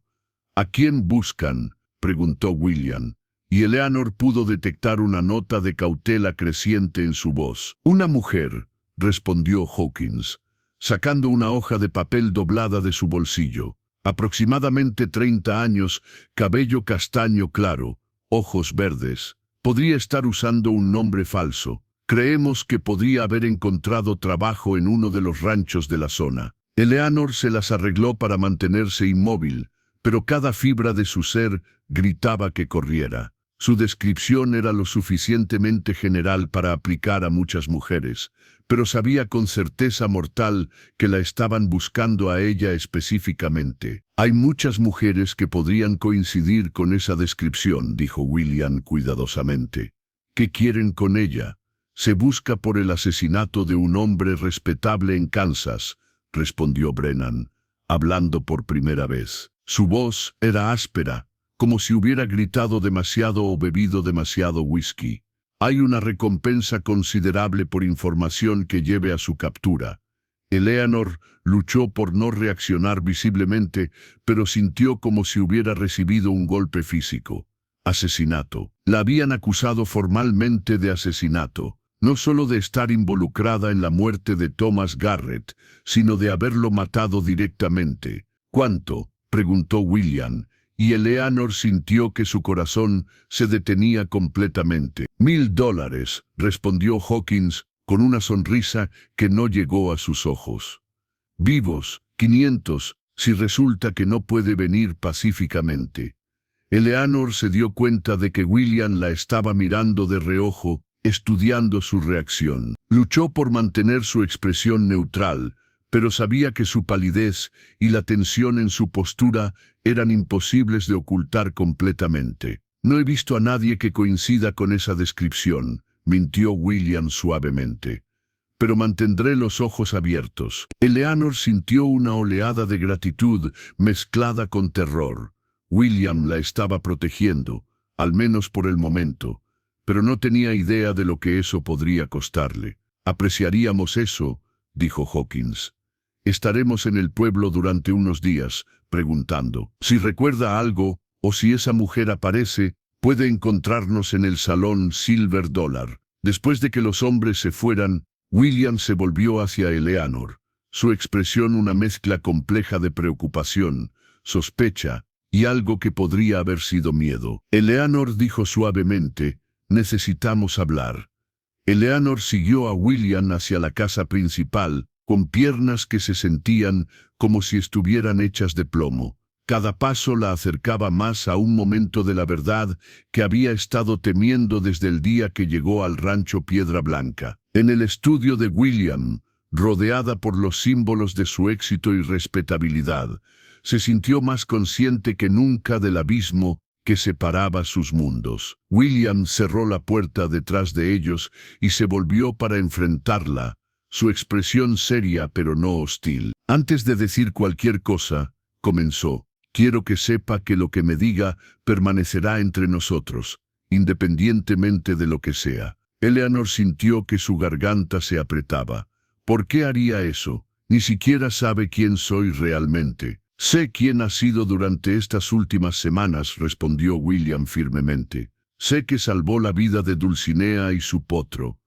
«¿A quién buscan?», preguntó William, y Eleanor pudo detectar una nota de cautela creciente en su voz. «Una mujer», respondió Hawkins, sacando una hoja de papel doblada de su bolsillo. «Aproximadamente 30 años, cabello castaño claro, ojos verdes. Podría estar usando un nombre falso. Creemos que podría haber encontrado trabajo en uno de los ranchos de la zona». Eleanor se las arregló para mantenerse inmóvil, pero cada fibra de su ser gritaba que corriera. Su descripción era lo suficientemente general para aplicar a muchas mujeres, pero sabía con certeza mortal que la estaban buscando a ella específicamente. «Hay muchas mujeres que podrían coincidir con esa descripción», dijo William cuidadosamente. «¿Qué quieren con ella?». «Se busca por el asesinato de un hombre respetable en Kansas», respondió Brennan, hablando por primera vez. Su voz era áspera, como si hubiera gritado demasiado o bebido demasiado whisky. «Hay una recompensa considerable por información que lleve a su captura». Eleanor luchó por no reaccionar visiblemente, pero sintió como si hubiera recibido un golpe físico. «Asesinato». La habían acusado formalmente de asesinato. no solo de estar involucrada en la muerte de Thomas Garrett, sino de haberlo matado directamente. ¿Cuánto?, preguntó William, y Eleanor sintió que su corazón se detenía completamente. $1000, respondió Hawkins, con una sonrisa que no llegó a sus ojos. Vivos, 500, si resulta que no puede venir pacíficamente. Eleanor se dio cuenta de que William la estaba mirando de reojo, estudiando su reacción. Luchó por mantener su expresión neutral, pero sabía que su palidez y la tensión en su postura eran imposibles de ocultar completamente. No he visto a nadie que coincida con esa descripción, mintió William suavemente. Pero mantendré los ojos abiertos. Eleanor sintió una oleada de gratitud mezclada con terror. William la estaba protegiendo, al menos por el momento, pero no tenía idea de lo que eso podría costarle. Apreciaríamos eso, dijo Hawkins. Estaremos en el pueblo durante unos días, preguntando. Si recuerda algo, o si esa mujer aparece, puede encontrarnos en el salón Silver Dollar. Después de que los hombres se fueran, William se volvió hacia Eleanor. Su expresión una mezcla compleja de preocupación, sospecha, y algo que podría haber sido miedo. Eleanor dijo suavemente, necesitamos hablar. Eleanor siguió a William hacia la casa principal, con piernas que se sentían como si estuvieran hechas de plomo. Cada paso la acercaba más a un momento de la verdad que había estado temiendo desde el día que llegó al rancho Piedra Blanca. En el estudio de William, rodeada por los símbolos de su éxito y respetabilidad, se sintió más consciente que nunca del abismo que separaba sus mundos. William cerró la puerta detrás de ellos y se volvió para enfrentarla, su expresión seria pero no hostil. Antes de decir cualquier cosa, comenzó. Quiero que sepa que lo que me diga permanecerá entre nosotros, independientemente de lo que sea. Eleanor sintió que su garganta se apretaba. ¿Por qué haría eso? Ni siquiera sabe quién soy realmente. Sé quién ha sido durante estas últimas semanas, respondió William firmemente. Sé que salvó la vida de Dulcinea y su potro.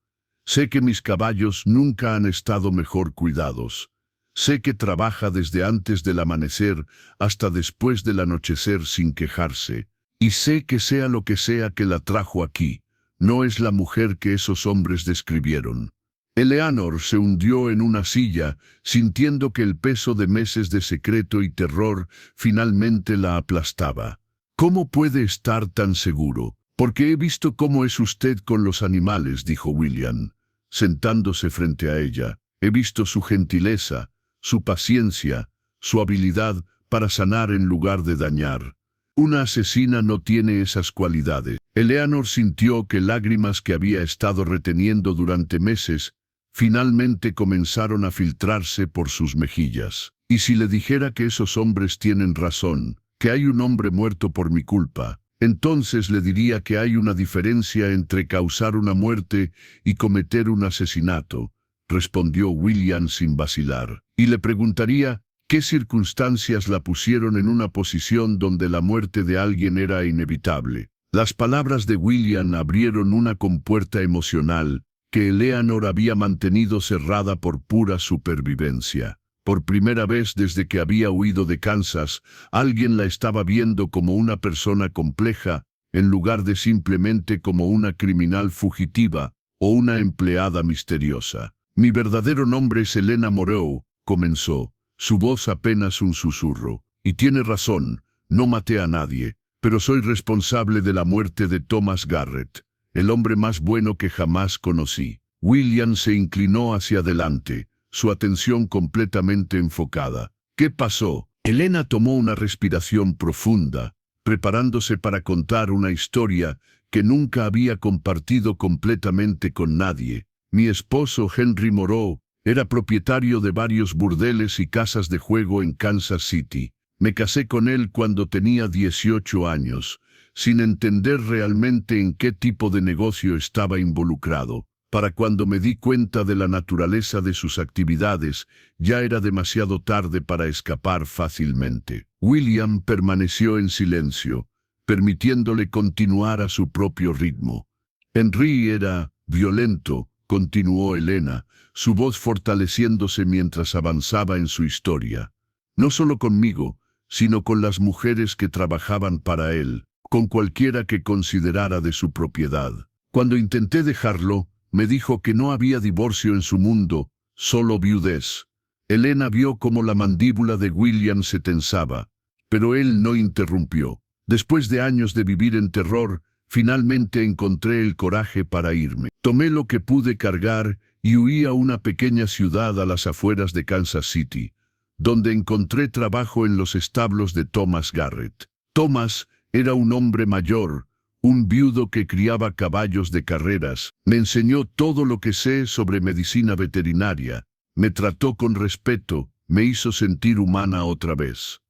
Sé que mis caballos nunca han estado mejor cuidados. Sé que trabaja desde antes del amanecer hasta después del anochecer sin quejarse. Y sé que sea lo que sea que la trajo aquí, no es la mujer que esos hombres describieron. Eleanor se hundió en una silla, sintiendo que el peso de meses de secreto y terror finalmente la aplastaba. ¿Cómo puede estar tan seguro? Porque he visto cómo es usted con los animales, dijo William, sentándose frente a ella. He visto su gentileza, su paciencia, su habilidad para sanar en lugar de dañar. Una asesina no tiene esas cualidades. Eleanor sintió que lágrimas que había estado reteniendo durante meses finalmente comenzaron a filtrarse por sus mejillas. Y si le dijera que esos hombres tienen razón, que hay un hombre muerto por mi culpa, entonces le diría que hay una diferencia entre causar una muerte y cometer un asesinato, respondió William sin vacilar. Y le preguntaría qué circunstancias la pusieron en una posición donde la muerte de alguien era inevitable. Las palabras de William abrieron una compuerta emocional que Eleanor había mantenido cerrada por pura supervivencia. Por primera vez desde que había huido de Kansas, alguien la estaba viendo como una persona compleja, en lugar de simplemente como una criminal fugitiva o una empleada misteriosa. Mi verdadero nombre es Elena Moreau, comenzó, su voz apenas un susurro. Y tiene razón, no maté a nadie, pero soy responsable de la muerte de Thomas Garrett, el hombre más bueno que jamás conocí. William se inclinó hacia adelante, su atención completamente enfocada. ¿Qué pasó? Elena tomó una respiración profunda, preparándose para contar una historia que nunca había compartido completamente con nadie. Mi esposo Henry Moreau era propietario de varios burdeles y casas de juego en Kansas City. Me casé con él cuando tenía 18 años, sin entender realmente en qué tipo de negocio estaba involucrado. Para cuando me di cuenta de la naturaleza de sus actividades, ya era demasiado tarde para escapar fácilmente. William permaneció en silencio, permitiéndole continuar a su propio ritmo. Henry era violento, continuó Elena, su voz fortaleciéndose mientras avanzaba en su historia. No solo conmigo, sino con las mujeres que trabajaban para él, con cualquiera que considerara de su propiedad. Cuando intenté dejarlo, me dijo que no había divorcio en su mundo, solo viudez. Elena vio cómo la mandíbula de William se tensaba, pero él no interrumpió. Después de años de vivir en terror, finalmente encontré el coraje para irme. Tomé lo que pude cargar y huí a una pequeña ciudad a las afueras de Kansas City, donde encontré trabajo en los establos de Thomas Garrett. Thomas era un hombre mayor, un viudo que criaba caballos de carreras. Me enseñó todo lo que sé sobre medicina veterinaria. Me trató con respeto, me hizo sentir humana otra vez.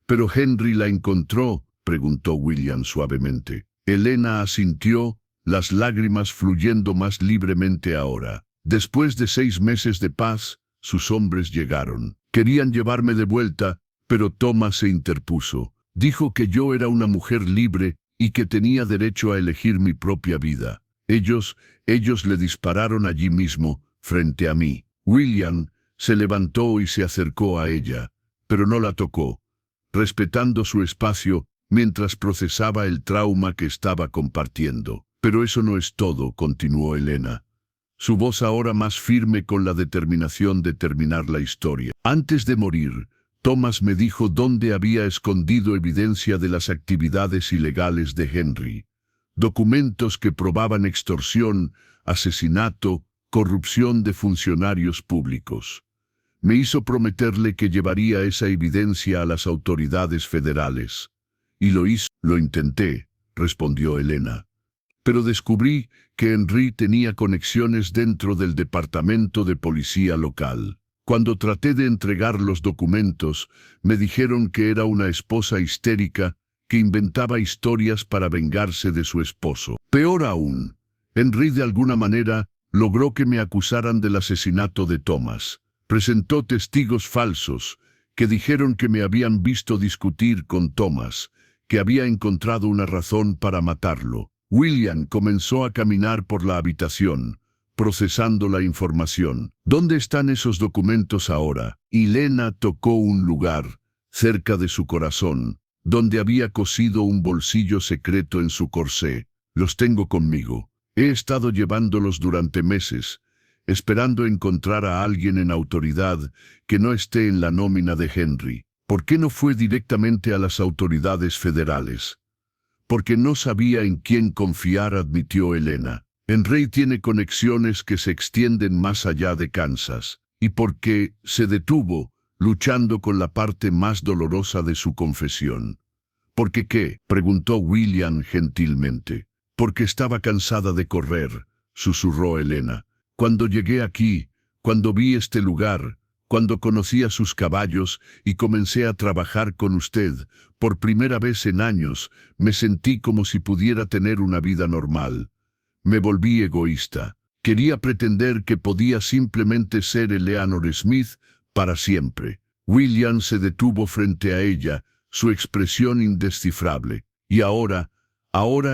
¿Pero Henry la encontró?, preguntó William suavemente. Elena asintió, las lágrimas fluyendo más libremente ahora. Después de 6 meses de paz, sus hombres llegaron. Querían llevarme de vuelta, pero Thomas se interpuso. Dijo que yo era una mujer libre y que tenía derecho a elegir mi propia vida. Ellos le dispararon allí mismo, frente a mí. William se levantó y se acercó a ella, pero no la tocó, respetando su espacio mientras procesaba el trauma que estaba compartiendo. Pero eso no es todo, continuó Elena, su voz ahora más firme con la determinación de terminar la historia. Antes de morir, Thomas me dijo dónde había escondido evidencia de las actividades ilegales de Henry. Documentos que probaban extorsión, asesinato, corrupción de funcionarios públicos. Me hizo prometerle que llevaría esa evidencia a las autoridades federales. Y lo hizo. Lo intenté, respondió Elena. Pero descubrí que Henry tenía conexiones dentro del departamento de policía local. Cuando traté de entregar los documentos, me dijeron que era una esposa histérica que inventaba historias para vengarse de su esposo. Peor aún, Henry de alguna manera logró que me acusaran del asesinato de Thomas. Presentó testigos falsos que dijeron que me habían visto discutir con Thomas, que había encontrado una razón para matarlo. William comenzó a caminar por la habitación, procesando la información. ¿Dónde están esos documentos ahora? Elena tocó un lugar, cerca de su corazón, donde había cosido un bolsillo secreto en su corsé. Los tengo conmigo. He estado llevándolos durante meses, esperando encontrar a alguien en autoridad que no esté en la nómina de Henry. ¿Por qué no fue directamente a las autoridades federales? Porque no sabía en quién confiar, admitió Elena. Henry tiene conexiones que se extienden más allá de Kansas. Y porque se detuvo, luchando con la parte más dolorosa de su confesión. ¿Por qué qué?, preguntó William gentilmente. Porque estaba cansada de correr, susurró Elena. Cuando llegué aquí, cuando vi este lugar, cuando conocí a sus caballos y comencé a trabajar con usted, por primera vez en años, me sentí como si pudiera tener una vida normal. Me volví egoísta. Quería pretender que podía simplemente ser Eleanor Smith para siempre. William se detuvo frente a ella, su expresión indescifrable. Y ahora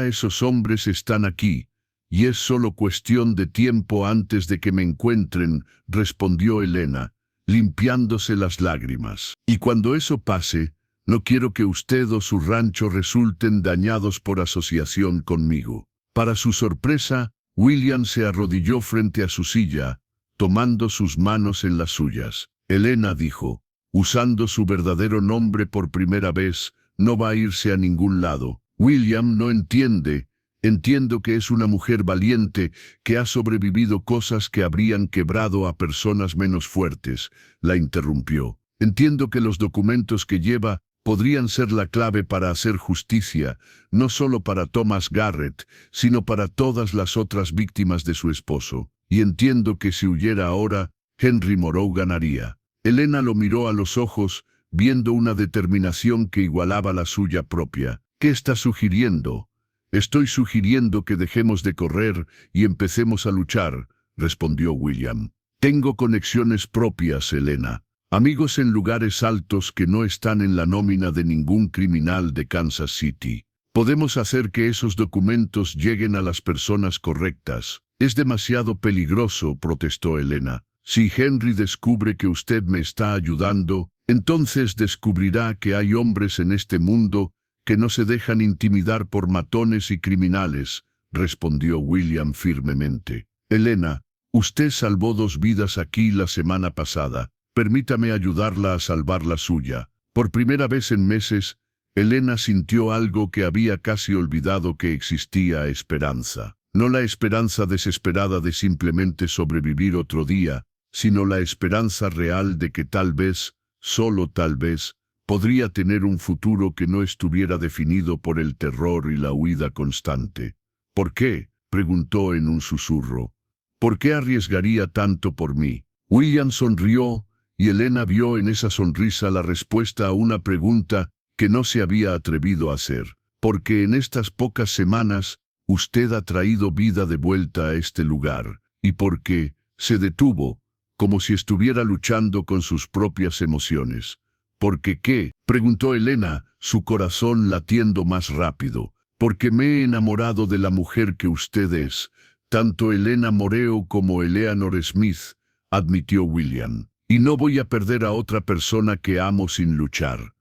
esos hombres están aquí, y es solo cuestión de tiempo antes de que me encuentren, respondió Elena, limpiándose las lágrimas. Y cuando eso pase, no quiero que usted o su rancho resulten dañados por asociación conmigo. Para su sorpresa, William se arrodilló frente a su silla, tomando sus manos en las suyas. Elena dijo, usando su verdadero nombre por primera vez, no va a irse a ningún lado. William no entiende. Entiendo que es una mujer valiente, que ha sobrevivido cosas que habrían quebrado a personas menos fuertes, la interrumpió. Entiendo que los documentos que lleva podrían ser la clave para hacer justicia, no solo para Thomas Garrett, sino para todas las otras víctimas de su esposo. Y entiendo que si huyera ahora, Henry Moreau ganaría. Elena lo miró a los ojos, viendo una determinación que igualaba la suya propia. ¿Qué está sugiriendo? Estoy sugiriendo que dejemos de correr y empecemos a luchar, respondió William. Tengo conexiones propias, Elena. Amigos en lugares altos que no están en la nómina de ningún criminal de Kansas City. Podemos hacer que esos documentos lleguen a las personas correctas. Es demasiado peligroso, protestó Elena. Si Henry descubre que usted me está ayudando, entonces descubrirá que hay hombres en este mundo que no se dejan intimidar por matones y criminales, respondió William firmemente. Elena, usted salvó 2 vidas aquí la semana pasada. Permítame ayudarla a salvar la suya. Por primera vez en meses, Elena sintió algo que había casi olvidado que existía: esperanza. No la esperanza desesperada de simplemente sobrevivir otro día, sino la esperanza real de que tal vez, solo tal vez, podría tener un futuro que no estuviera definido por el terror y la huida constante. ¿Por qué?, preguntó en un susurro. ¿Por qué arriesgaría tanto por mí? William sonrió, y Elena vio en esa sonrisa la respuesta a una pregunta que no se había atrevido a hacer. Porque en estas pocas semanas, usted ha traído vida de vuelta a este lugar, y porque se detuvo, como si estuviera luchando con sus propias emociones. ¿Por qué?, preguntó Elena, su corazón latiendo más rápido. Porque me he enamorado de la mujer que usted es, tanto Elena Moreo como Eleanor Smith, admitió William. Y no voy a perder a otra persona que amo sin luchar.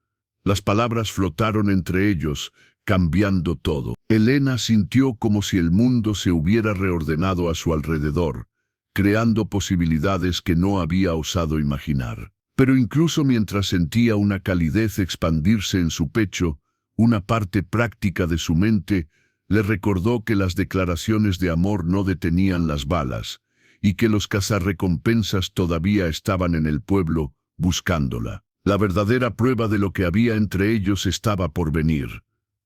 Las palabras flotaron entre ellos, cambiando todo. Elena sintió como si el mundo se hubiera reordenado a su alrededor, creando posibilidades que no había osado imaginar. Pero incluso mientras sentía una calidez expandirse en su pecho, una parte práctica de su mente le recordó que las declaraciones de amor no detenían las balas, y que los cazarrecompensas todavía estaban en el pueblo, buscándola. La verdadera prueba de lo que había entre ellos estaba por venir.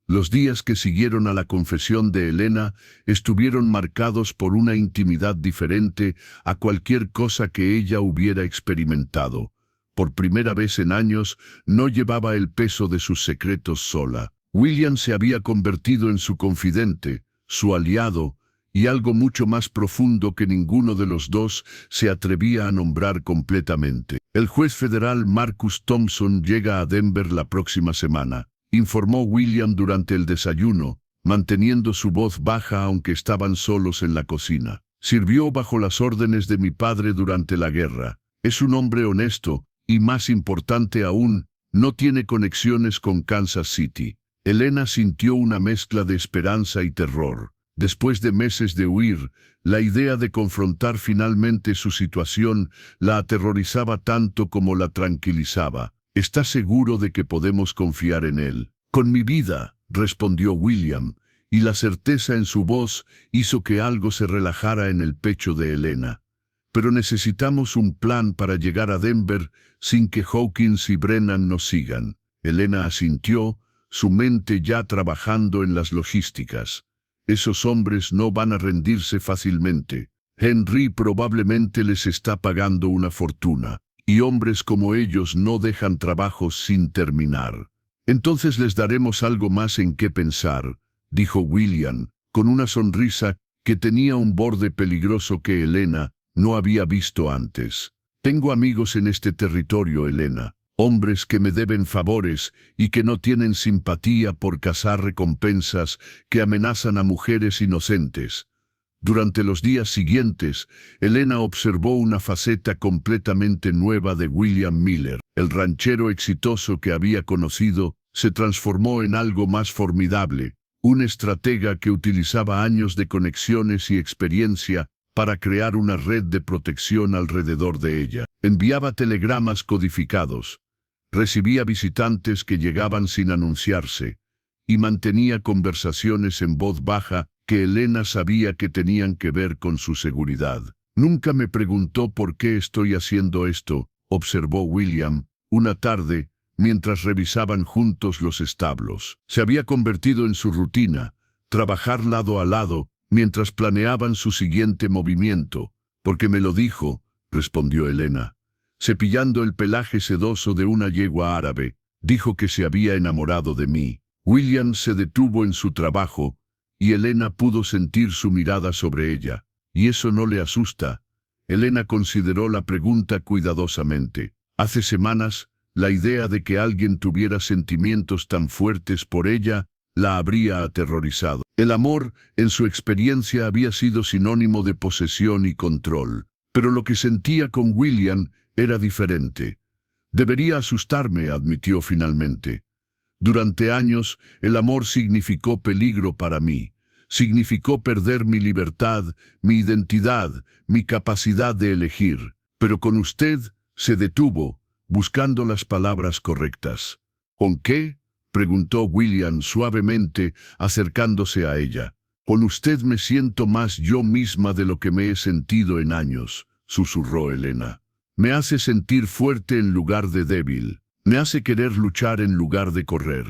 Los días que siguieron a la confesión de Elena estuvieron marcados por una intimidad diferente a cualquier cosa que ella hubiera experimentado. Por primera vez en años, no llevaba el peso de sus secretos sola. William se había convertido en su confidente, su aliado, y algo mucho más profundo que ninguno de los dos se atrevía a nombrar completamente. El juez federal Marcus Thompson llega a Denver la próxima semana, informó William durante el desayuno, manteniendo su voz baja aunque estaban solos en la cocina. Sirvió bajo las órdenes de mi padre durante la guerra. Es un hombre honesto, y más importante aún, no tiene conexiones con Kansas City. Elena sintió una mezcla de esperanza y terror. Después de meses de huir, la idea de confrontar finalmente su situación la aterrorizaba tanto como la tranquilizaba. ¿Está seguro de que podemos confiar en él? Con mi vida, respondió William, y la certeza en su voz hizo que algo se relajara en el pecho de Elena. Pero necesitamos un plan para llegar a Denver sin que Hawkins y Brennan nos sigan. Elena asintió, su mente ya trabajando en las logísticas. Esos hombres no van a rendirse fácilmente. Henry probablemente les está pagando una fortuna, y hombres como ellos no dejan trabajos sin terminar. Entonces les daremos algo más en qué pensar, dijo William, con una sonrisa que tenía un borde peligroso que Elena no había visto antes. Tengo amigos en este territorio, Elena. Hombres que me deben favores y que no tienen simpatía por cazar recompensas que amenazan a mujeres inocentes. Durante los días siguientes, Elena observó una faceta completamente nueva de William Miller. El ranchero exitoso que había conocido se transformó en algo más formidable, un estratega que utilizaba años de conexiones y experiencia para crear una red de protección alrededor de ella. Enviaba telegramas codificados. Recibía visitantes que llegaban sin anunciarse, y mantenía conversaciones en voz baja que Elena sabía que tenían que ver con su seguridad. Nunca me preguntó por qué estoy haciendo esto, observó William, una tarde, mientras revisaban juntos los establos. Se había convertido en su rutina, trabajar lado a lado, mientras planeaban su siguiente movimiento. Porque me lo dijo, respondió Elena. Cepillando el pelaje sedoso de una yegua árabe, dijo que se había enamorado de mí. William se detuvo en su trabajo, y Elena pudo sentir su mirada sobre ella. ¿Y eso no le asusta? Elena consideró la pregunta cuidadosamente. Hace semanas, la idea de que alguien tuviera sentimientos tan fuertes por ella la habría aterrorizado. El amor, en su experiencia, había sido sinónimo de posesión y control. Pero lo que sentía con William era diferente. Debería asustarme, admitió finalmente. Durante años, el amor significó peligro para mí. Significó perder mi libertad, mi identidad, mi capacidad de elegir. Pero con usted se detuvo, buscando las palabras correctas. ¿Con qué?, preguntó William suavemente, acercándose a ella. Con usted me siento más yo misma de lo que me he sentido en años, susurró Elena. Me hace sentir fuerte en lugar de débil. Me hace querer luchar en lugar de correr.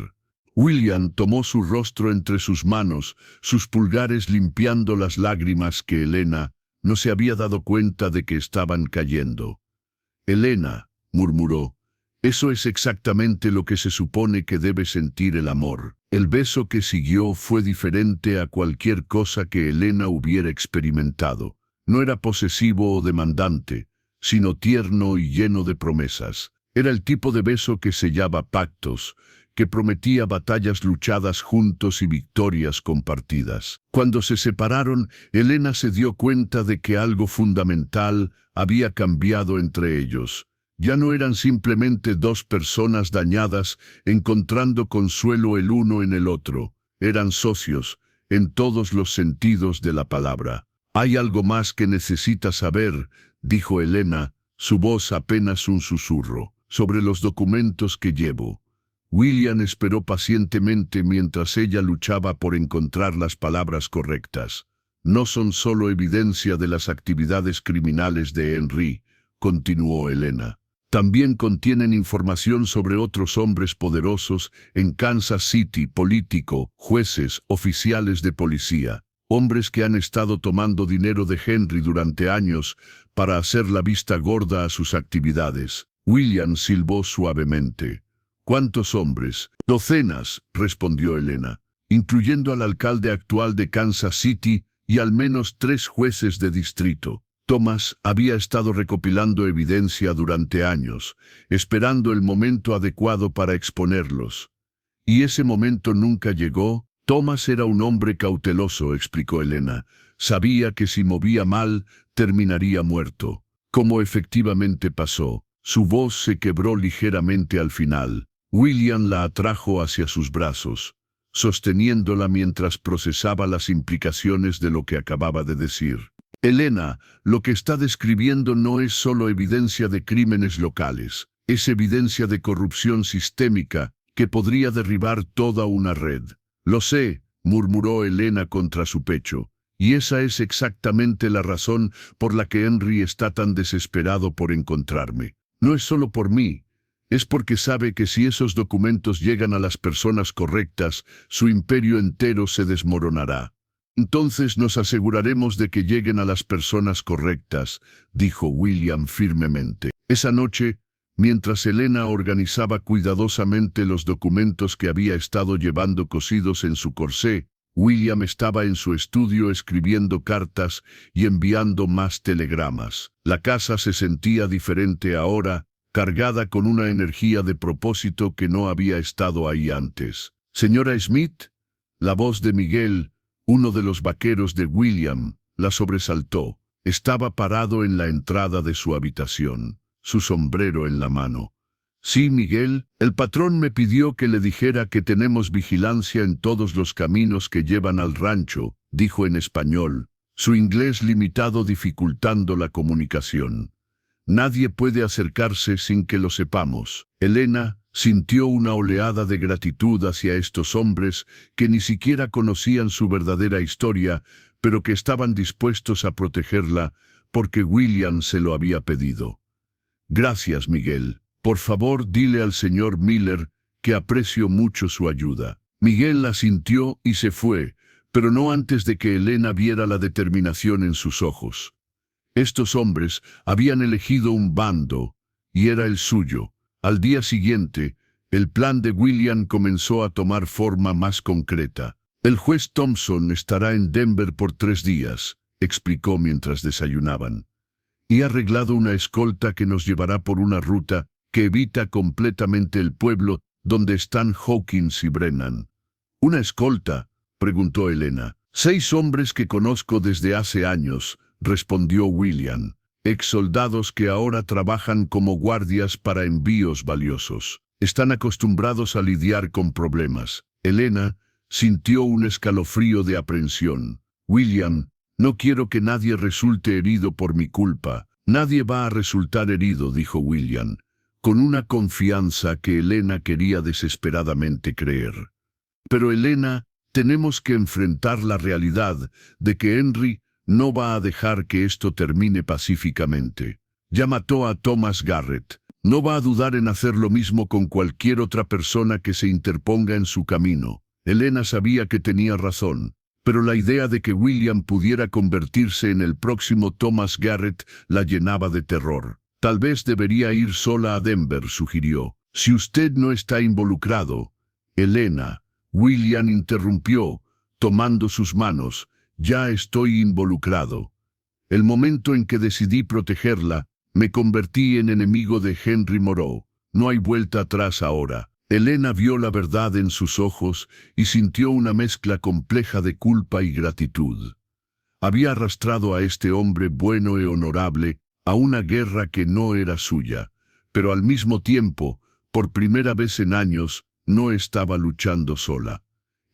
William tomó su rostro entre sus manos, sus pulgares limpiando las lágrimas que Elena no se había dado cuenta de que estaban cayendo. Elena, murmuró, eso es exactamente lo que se supone que debe sentir el amor. El beso que siguió fue diferente a cualquier cosa que Elena hubiera experimentado. No era posesivo o demandante, sino tierno y lleno de promesas. Era el tipo de beso que sellaba pactos, que prometía batallas luchadas juntos y victorias compartidas. Cuando se separaron, Elena se dio cuenta de que algo fundamental había cambiado entre ellos. Ya no eran simplemente dos personas dañadas encontrando consuelo el uno en el otro. Eran socios, en todos los sentidos de la palabra. «Hay algo más que necesitas saber», dijo Elena, su voz apenas un susurro, «sobre los documentos que llevo». William esperó pacientemente mientras ella luchaba por encontrar las palabras correctas. «No son solo evidencia de las actividades criminales de Henry», continuó Elena. «También contienen información sobre otros hombres poderosos en Kansas City, político, jueces, oficiales de policía, hombres que han estado tomando dinero de Henry durante años para hacer la vista gorda a sus actividades». William silbó suavemente. «¿Cuántos hombres?» «Docenas», respondió Elena, «incluyendo al alcalde actual de Kansas City y al menos 3 jueces de distrito». Thomas había estado recopilando evidencia durante años, esperando el momento adecuado para exponerlos. ¿Y ese momento nunca llegó? Thomas era un hombre cauteloso, explicó Elena. Sabía que si movía mal, terminaría muerto. Como efectivamente pasó, su voz se quebró ligeramente al final. William la atrajo hacia sus brazos, sosteniéndola mientras procesaba las implicaciones de lo que acababa de decir. «Elena, lo que está describiendo no es solo evidencia de crímenes locales, es evidencia de corrupción sistémica que podría derribar toda una red». «Lo sé», murmuró Elena contra su pecho, «y esa es exactamente la razón por la que Henry está tan desesperado por encontrarme. No es solo por mí, es porque sabe que si esos documentos llegan a las personas correctas, su imperio entero se desmoronará». «Entonces nos aseguraremos de que lleguen a las personas correctas», dijo William firmemente. Esa noche, mientras Elena organizaba cuidadosamente los documentos que había estado llevando cosidos en su corsé, William estaba en su estudio escribiendo cartas y enviando más telegramas. La casa se sentía diferente ahora, cargada con una energía de propósito que no había estado ahí antes. «Señora Smith», la voz de Miguel, uno de los vaqueros de William, la sobresaltó. Estaba parado en la entrada de su habitación, su sombrero en la mano. «Sí, Miguel, el patrón me pidió que le dijera que tenemos vigilancia en todos los caminos que llevan al rancho», dijo en español, su inglés limitado dificultando la comunicación. «Nadie puede acercarse sin que lo sepamos». Elena sintió una oleada de gratitud hacia estos hombres que ni siquiera conocían su verdadera historia, pero que estaban dispuestos a protegerla porque William se lo había pedido. «Gracias, Miguel. Por favor, dile al señor Miller que aprecio mucho su ayuda». Miguel asintió y se fue, pero no antes de que Elena viera la determinación en sus ojos. Estos hombres habían elegido un bando, y era el suyo. Al día siguiente, el plan de William comenzó a tomar forma más concreta. «El juez Thompson estará en Denver por 3 días», explicó mientras desayunaban. «Y ha arreglado una escolta que nos llevará por una ruta que evita completamente el pueblo donde están Hawkins y Brennan». ¿Una escolta?, preguntó Elena. 6 hombres que conozco desde hace años, respondió William. Ex-soldados que ahora trabajan como guardias para envíos valiosos. Están acostumbrados a lidiar con problemas. Elena sintió un escalofrío de aprensión. William, no quiero que nadie resulte herido por mi culpa. Nadie va a resultar herido, dijo William, con una confianza que Elena quería desesperadamente creer. Pero Elena, tenemos que enfrentar la realidad de que Henry no va a dejar que esto termine pacíficamente. Ya mató a Thomas Garrett. No va a dudar en hacer lo mismo con cualquier otra persona que se interponga en su camino. Elena sabía que tenía razón, pero la idea de que William pudiera convertirse en el próximo Thomas Garrett la llenaba de terror. Tal vez debería ir sola a Denver, sugirió. Si usted no está involucrado, Elena. William interrumpió, tomando sus manos. Ya estoy involucrado. El momento en que decidí protegerla, me convertí en enemigo de Henry Moreau. No hay vuelta atrás ahora. Elena vio la verdad en sus ojos y sintió una mezcla compleja de culpa y gratitud. Había arrastrado a este hombre bueno y honorable a una guerra que no era suya, pero al mismo tiempo, por primera vez en años, no estaba luchando sola.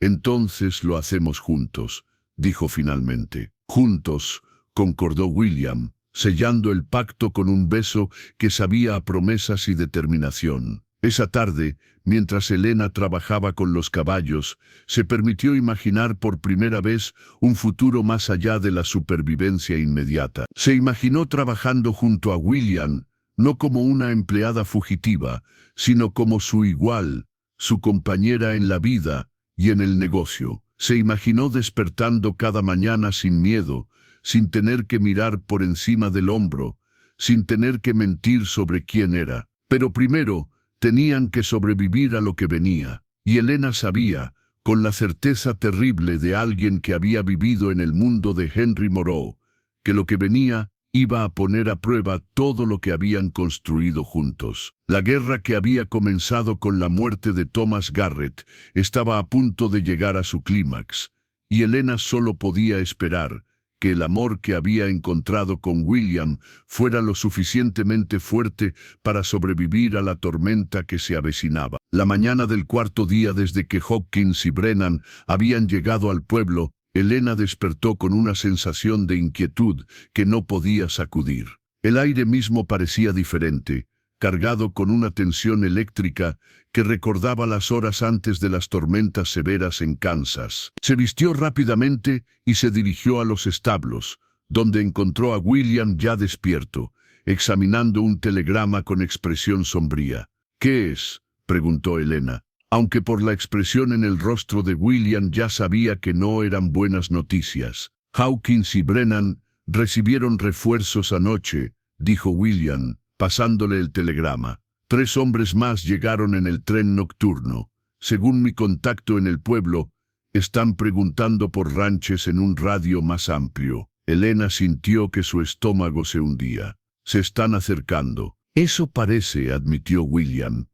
Entonces lo hacemos juntos, dijo finalmente. Juntos, concordó William, sellando el pacto con un beso que sabía a promesas y determinación. Esa tarde, mientras Elena trabajaba con los caballos, se permitió imaginar por primera vez un futuro más allá de la supervivencia inmediata. Se imaginó trabajando junto a William, no como una empleada fugitiva, sino como su igual, su compañera en la vida y en el negocio. Se imaginó despertando cada mañana sin miedo, sin tener que mirar por encima del hombro, sin tener que mentir sobre quién era. Pero primero, tenían que sobrevivir a lo que venía, y Elena sabía, con la certeza terrible de alguien que había vivido en el mundo de Henry Moreau, que lo que venía iba a poner a prueba todo lo que habían construido juntos. La guerra que había comenzado con la muerte de Thomas Garrett estaba a punto de llegar a su clímax, y Elena solo podía esperar que el amor que había encontrado con William fuera lo suficientemente fuerte para sobrevivir a la tormenta que se avecinaba. La mañana del 4.º día desde que Hopkins y Brennan habían llegado al pueblo, Elena despertó con una sensación de inquietud que no podía sacudir. El aire mismo parecía diferente, cargado con una tensión eléctrica que recordaba las horas antes de las tormentas severas en Kansas. Se vistió rápidamente y se dirigió a los establos, donde encontró a William ya despierto, examinando un telegrama con expresión sombría. «¿Qué es?», preguntó Elena, aunque por la expresión en el rostro de William ya sabía que no eran buenas noticias. «Hawkins y Brennan recibieron refuerzos anoche», dijo William, pasándole el telegrama. 3 hombres más llegaron en el tren nocturno. Según mi contacto en el pueblo, están preguntando por ranches en un radio más amplio. Elena sintió que su estómago se hundía. Se están acercando. Eso parece, admitió William.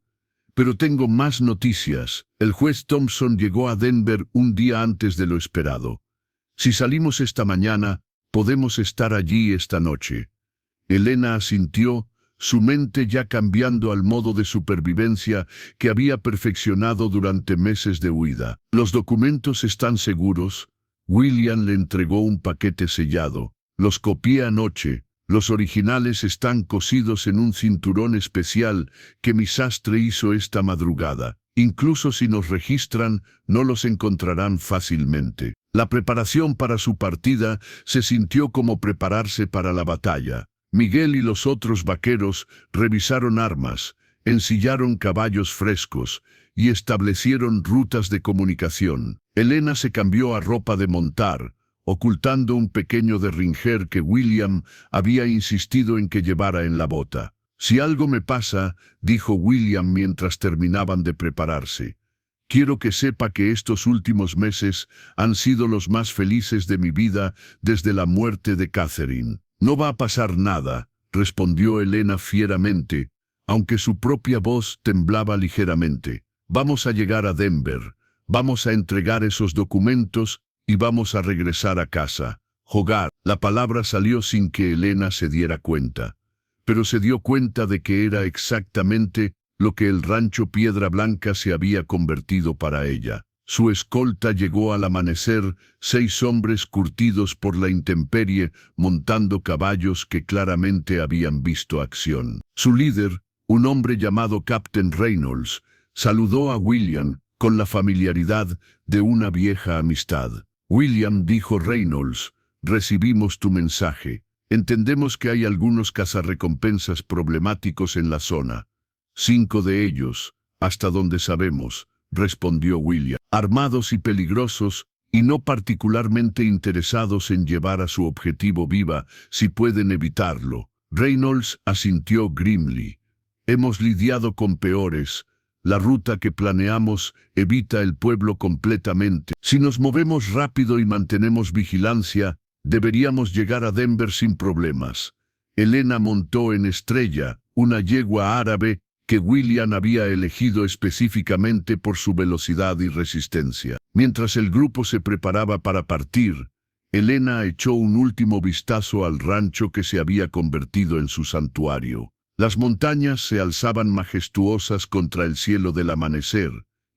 Pero tengo más noticias. El juez Thompson llegó a Denver un día antes de lo esperado. Si salimos esta mañana, podemos estar allí esta noche. Elena asintió, su mente ya cambiando al modo de supervivencia que había perfeccionado durante meses de huida. «¿Los documentos están seguros?». William le entregó un paquete sellado. «Los copié anoche. Los originales están cosidos en un cinturón especial que mi sastre hizo esta madrugada. Incluso si nos registran, no los encontrarán fácilmente». La preparación para su partida se sintió como prepararse para la batalla. Miguel y los otros vaqueros revisaron armas, ensillaron caballos frescos y establecieron rutas de comunicación. Elena se cambió a ropa de montar, ocultando un pequeño derringer que William había insistido en que llevara en la bota. «Si algo me pasa», dijo William mientras terminaban de prepararse, «quiero que sepa que estos últimos meses han sido los más felices de mi vida desde la muerte de Catherine». «No va a pasar nada», respondió Elena fieramente, aunque su propia voz temblaba ligeramente. «Vamos a llegar a Denver. Vamos a entregar esos documentos y vamos a regresar a casa. Jugar. La palabra salió sin que Elena se diera cuenta, pero se dio cuenta de que era exactamente lo que el rancho Piedra Blanca se había convertido para ella. Su escolta llegó al amanecer, 6 hombres curtidos por la intemperie, montando caballos que claramente habían visto acción. Su líder, un hombre llamado Captain Reynolds, saludó a William con la familiaridad de una vieja amistad. William, dijo Reynolds, recibimos tu mensaje. Entendemos que hay algunos cazarrecompensas problemáticos en la zona. 5 de ellos, hasta donde sabemos, respondió William, armados y peligrosos, y no particularmente interesados en llevar a su objetivo viva si pueden evitarlo. Reynolds asintió grimly. Hemos lidiado con peores. La ruta que planeamos evita el pueblo completamente. Si nos movemos rápido y mantenemos vigilancia, deberíamos llegar a Denver sin problemas. Elena montó en Estrella, una yegua árabe que William había elegido específicamente por su velocidad y resistencia. Mientras el grupo se preparaba para partir, Elena echó un último vistazo al rancho que se había convertido en su santuario. Las montañas se alzaban majestuosas contra el cielo del amanecer,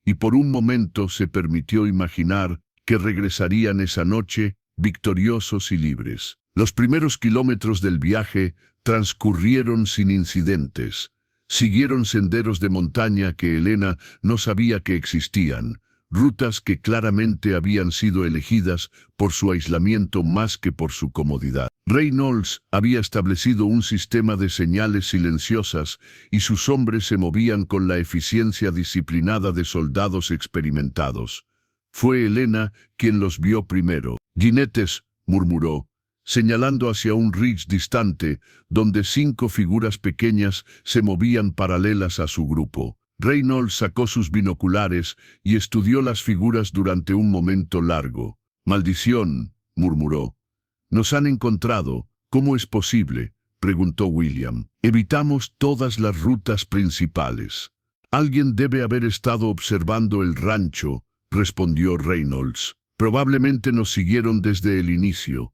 y por un momento se permitió imaginar que regresarían esa noche victoriosos y libres. Los primeros kilómetros del viaje transcurrieron sin incidentes. Siguieron senderos de montaña que Elena no sabía que existían, rutas que claramente habían sido elegidas por su aislamiento más que por su comodidad. Reynolds había establecido un sistema de señales silenciosas y sus hombres se movían con la eficiencia disciplinada de soldados experimentados. Fue Elena quien los vio primero. «Jinetes», murmuró, señalando hacia un ridge distante, donde 5 figuras pequeñas se movían paralelas a su grupo. Reynolds sacó sus binoculares y estudió las figuras durante un momento largo. «Maldición», murmuró. «Nos han encontrado. ¿Cómo es posible?», preguntó William. «Evitamos todas las rutas principales». «Alguien debe haber estado observando el rancho», respondió Reynolds. «Probablemente nos siguieron desde el inicio».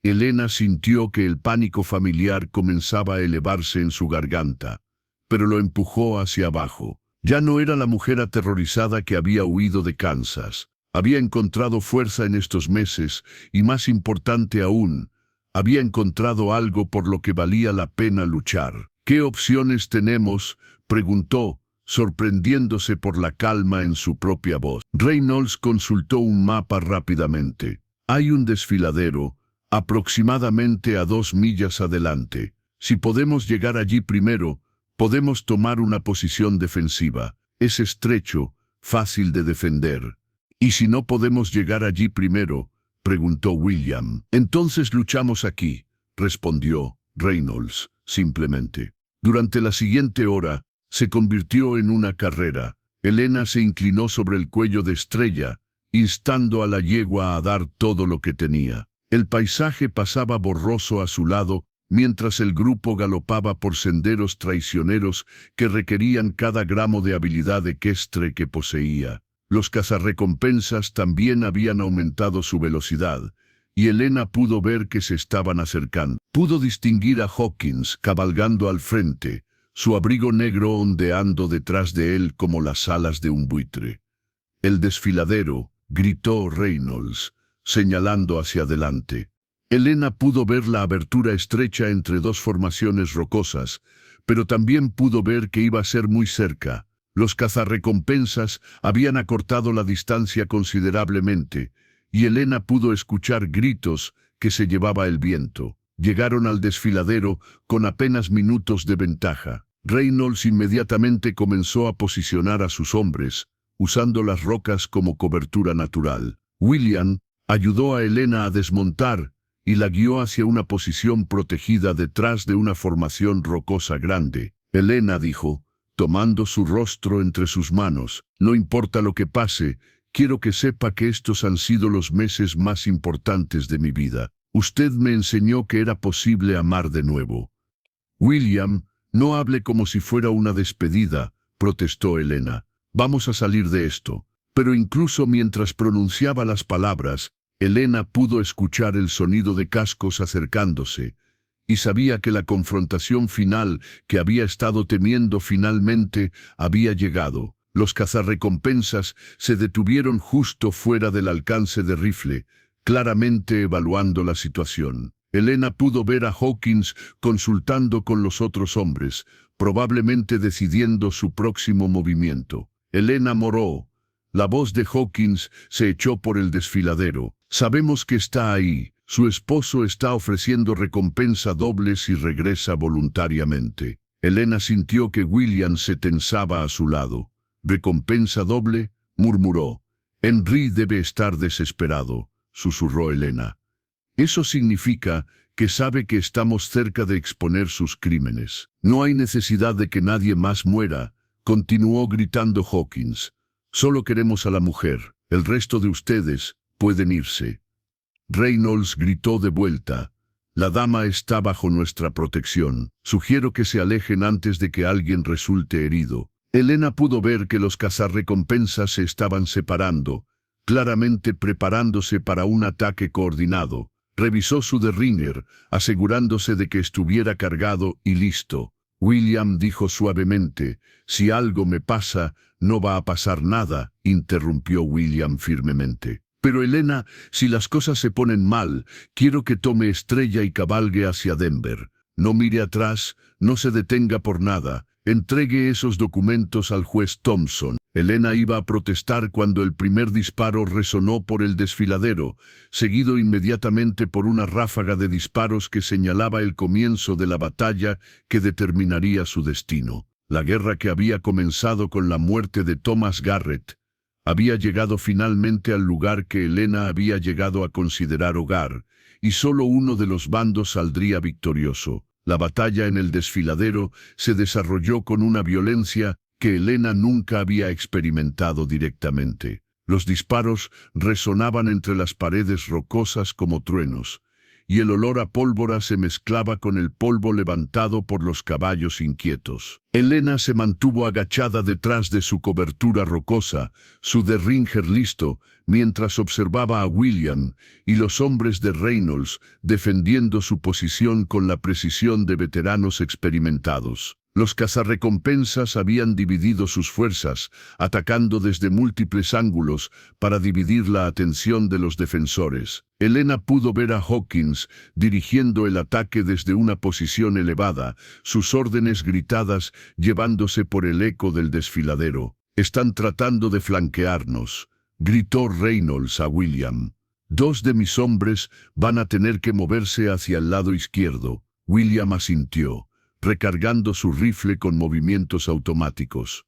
Elena sintió que el pánico familiar comenzaba a elevarse en su garganta, pero lo empujó hacia abajo. Ya no era la mujer aterrorizada que había huido de Kansas. Había encontrado fuerza en estos meses y, más importante aún, había encontrado algo por lo que valía la pena luchar. «¿Qué opciones tenemos?», preguntó, sorprendiéndose por la calma en su propia voz. Reynolds consultó un mapa rápidamente. «Hay un desfiladero aproximadamente a 2 millas adelante. Si podemos llegar allí primero, podemos tomar una posición defensiva. Es estrecho, fácil de defender». «¿Y si no podemos llegar allí primero?», preguntó William. «Entonces luchamos aquí», respondió Reynolds, simplemente. Durante la siguiente hora, se convirtió en una carrera. Elena se inclinó sobre el cuello de Estrella, instando a la yegua a dar todo lo que tenía. El paisaje pasaba borroso a su lado, mientras el grupo galopaba por senderos traicioneros que requerían cada gramo de habilidad ecuestre que poseía. Los cazarrecompensas también habían aumentado su velocidad, y Elena pudo ver que se estaban acercando. Pudo distinguir a Hawkins cabalgando al frente, su abrigo negro ondeando detrás de él como las alas de un buitre. «El desfiladero», gritó Reynolds, señalando hacia adelante. Elena pudo ver la abertura estrecha entre 2 formaciones rocosas, pero también pudo ver que iba a ser muy cerca. Los cazarrecompensas habían acortado la distancia considerablemente, y Elena pudo escuchar gritos que se llevaba el viento. Llegaron al desfiladero con apenas minutos de ventaja. Reynolds inmediatamente comenzó a posicionar a sus hombres, usando las rocas como cobertura natural. William ayudó a Elena a desmontar y la guió hacia una posición protegida detrás de una formación rocosa grande. Elena dijo, tomando su rostro entre sus manos, «No importa lo que pase, quiero que sepa que estos han sido los meses más importantes de mi vida. Usted me enseñó que era posible amar de nuevo». «William, no hable como si fuera una despedida», protestó Elena. «Vamos a salir de esto. Pero incluso mientras pronunciaba las palabras, Elena pudo escuchar el sonido de cascos acercándose, y sabía que la confrontación final que había estado temiendo finalmente había llegado. Los cazarrecompensas se detuvieron justo fuera del alcance de rifle, claramente evaluando la situación. Elena pudo ver a Hawkins consultando con los otros hombres, probablemente decidiendo su próximo movimiento. Elena moró. La voz de Hawkins se echó por el desfiladero. Sabemos que está ahí. Su esposo está ofreciendo recompensa doble si regresa voluntariamente. Elena sintió que William se tensaba a su lado. ¿Recompensa doble?, murmuró. Henry debe estar desesperado, susurró Elena. Eso significa que sabe que estamos cerca de exponer sus crímenes. No hay necesidad de que nadie más muera, continuó gritando Hawkins. Solo queremos a la mujer. El resto de ustedes pueden irse. Reynolds gritó de vuelta. La dama está bajo nuestra protección. Sugiero que se alejen antes de que alguien resulte herido. Elena pudo ver que los cazarrecompensas se estaban separando, claramente preparándose para un ataque coordinado. Revisó su derringer, asegurándose de que estuviera cargado y listo. William dijo suavemente, «Si algo me pasa, no va a pasar nada», interrumpió William firmemente. «Pero Elena, si las cosas se ponen mal, quiero que tome Estrella y cabalgue hacia Denver. No mire atrás, no se detenga por nada. Entregue esos documentos al juez Thompson». Elena iba a protestar cuando el primer disparo resonó por el desfiladero, seguido inmediatamente por una ráfaga de disparos que señalaba el comienzo de la batalla que determinaría su destino. La guerra que había comenzado con la muerte de Thomas Garrett había llegado finalmente al lugar que Elena había llegado a considerar hogar, y solo uno de los bandos saldría victorioso. La batalla en el desfiladero se desarrolló con una violencia que Elena nunca había experimentado directamente. Los disparos resonaban entre las paredes rocosas como truenos, y el olor a pólvora se mezclaba con el polvo levantado por los caballos inquietos. Elena se mantuvo agachada detrás de su cobertura rocosa, su derringer listo, mientras observaba a William y los hombres de Reynolds defendiendo su posición con la precisión de veteranos experimentados. Los cazarrecompensas habían dividido sus fuerzas, atacando desde múltiples ángulos para dividir la atención de los defensores. Elena pudo ver a Hawkins dirigiendo el ataque desde una posición elevada, sus órdenes gritadas llevándose por el eco del desfiladero. «Están tratando de flanquearnos», gritó Reynolds a William. «2 de mis hombres van a tener que moverse hacia el lado izquierdo». William asintió, recargando su rifle con movimientos automáticos.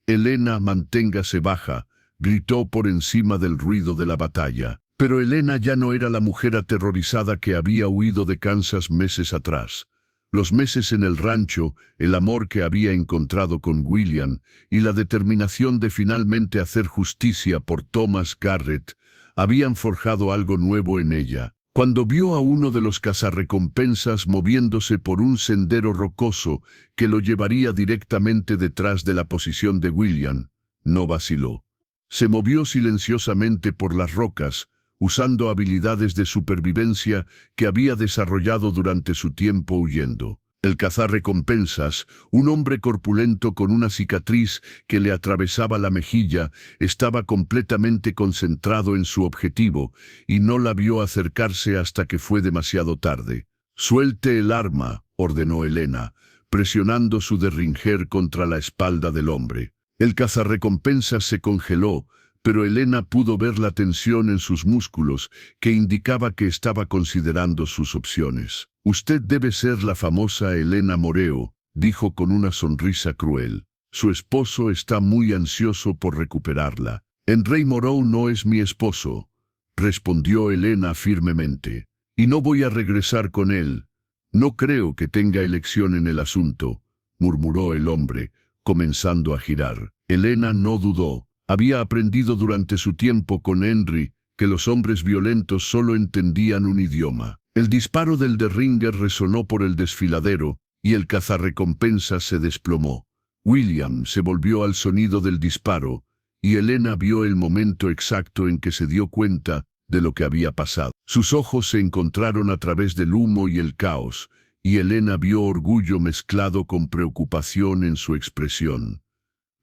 «Elena, manténgase baja», gritó por encima del ruido de la batalla. Pero Elena ya no era la mujer aterrorizada que había huido de Kansas meses atrás. Los meses en el rancho, el amor que había encontrado con William y la determinación de finalmente hacer justicia por Thomas Garrett habían forjado algo nuevo en ella. Cuando vio a uno de los cazarrecompensas moviéndose por un sendero rocoso que lo llevaría directamente detrás de la posición de William, no vaciló. Se movió silenciosamente por las rocas, usando habilidades de supervivencia que había desarrollado durante su tiempo huyendo. El cazarrecompensas, un hombre corpulento con una cicatriz que le atravesaba la mejilla, estaba completamente concentrado en su objetivo y no la vio acercarse hasta que fue demasiado tarde. «Suelte el arma», ordenó Elena, presionando su derringer contra la espalda del hombre. El cazarrecompensas se congeló, pero Elena pudo ver la tensión en sus músculos que indicaba que estaba considerando sus opciones. «Usted debe ser la famosa Elena Moreo», dijo con una sonrisa cruel. «Su esposo está muy ansioso por recuperarla». «Henry Moreau no es mi esposo», respondió Elena firmemente. «Y no voy a regresar con él. No creo que tenga elección en el asunto», murmuró el hombre, comenzando a girar. Elena no dudó. Había aprendido durante su tiempo con Henry que los hombres violentos solo entendían un idioma. El disparo del derringer resonó por el desfiladero y el cazarrecompensas se desplomó. William se volvió al sonido del disparo y Helena vio el momento exacto en que se dio cuenta de lo que había pasado. Sus ojos se encontraron a través del humo y el caos, y Helena vio orgullo mezclado con preocupación en su expresión.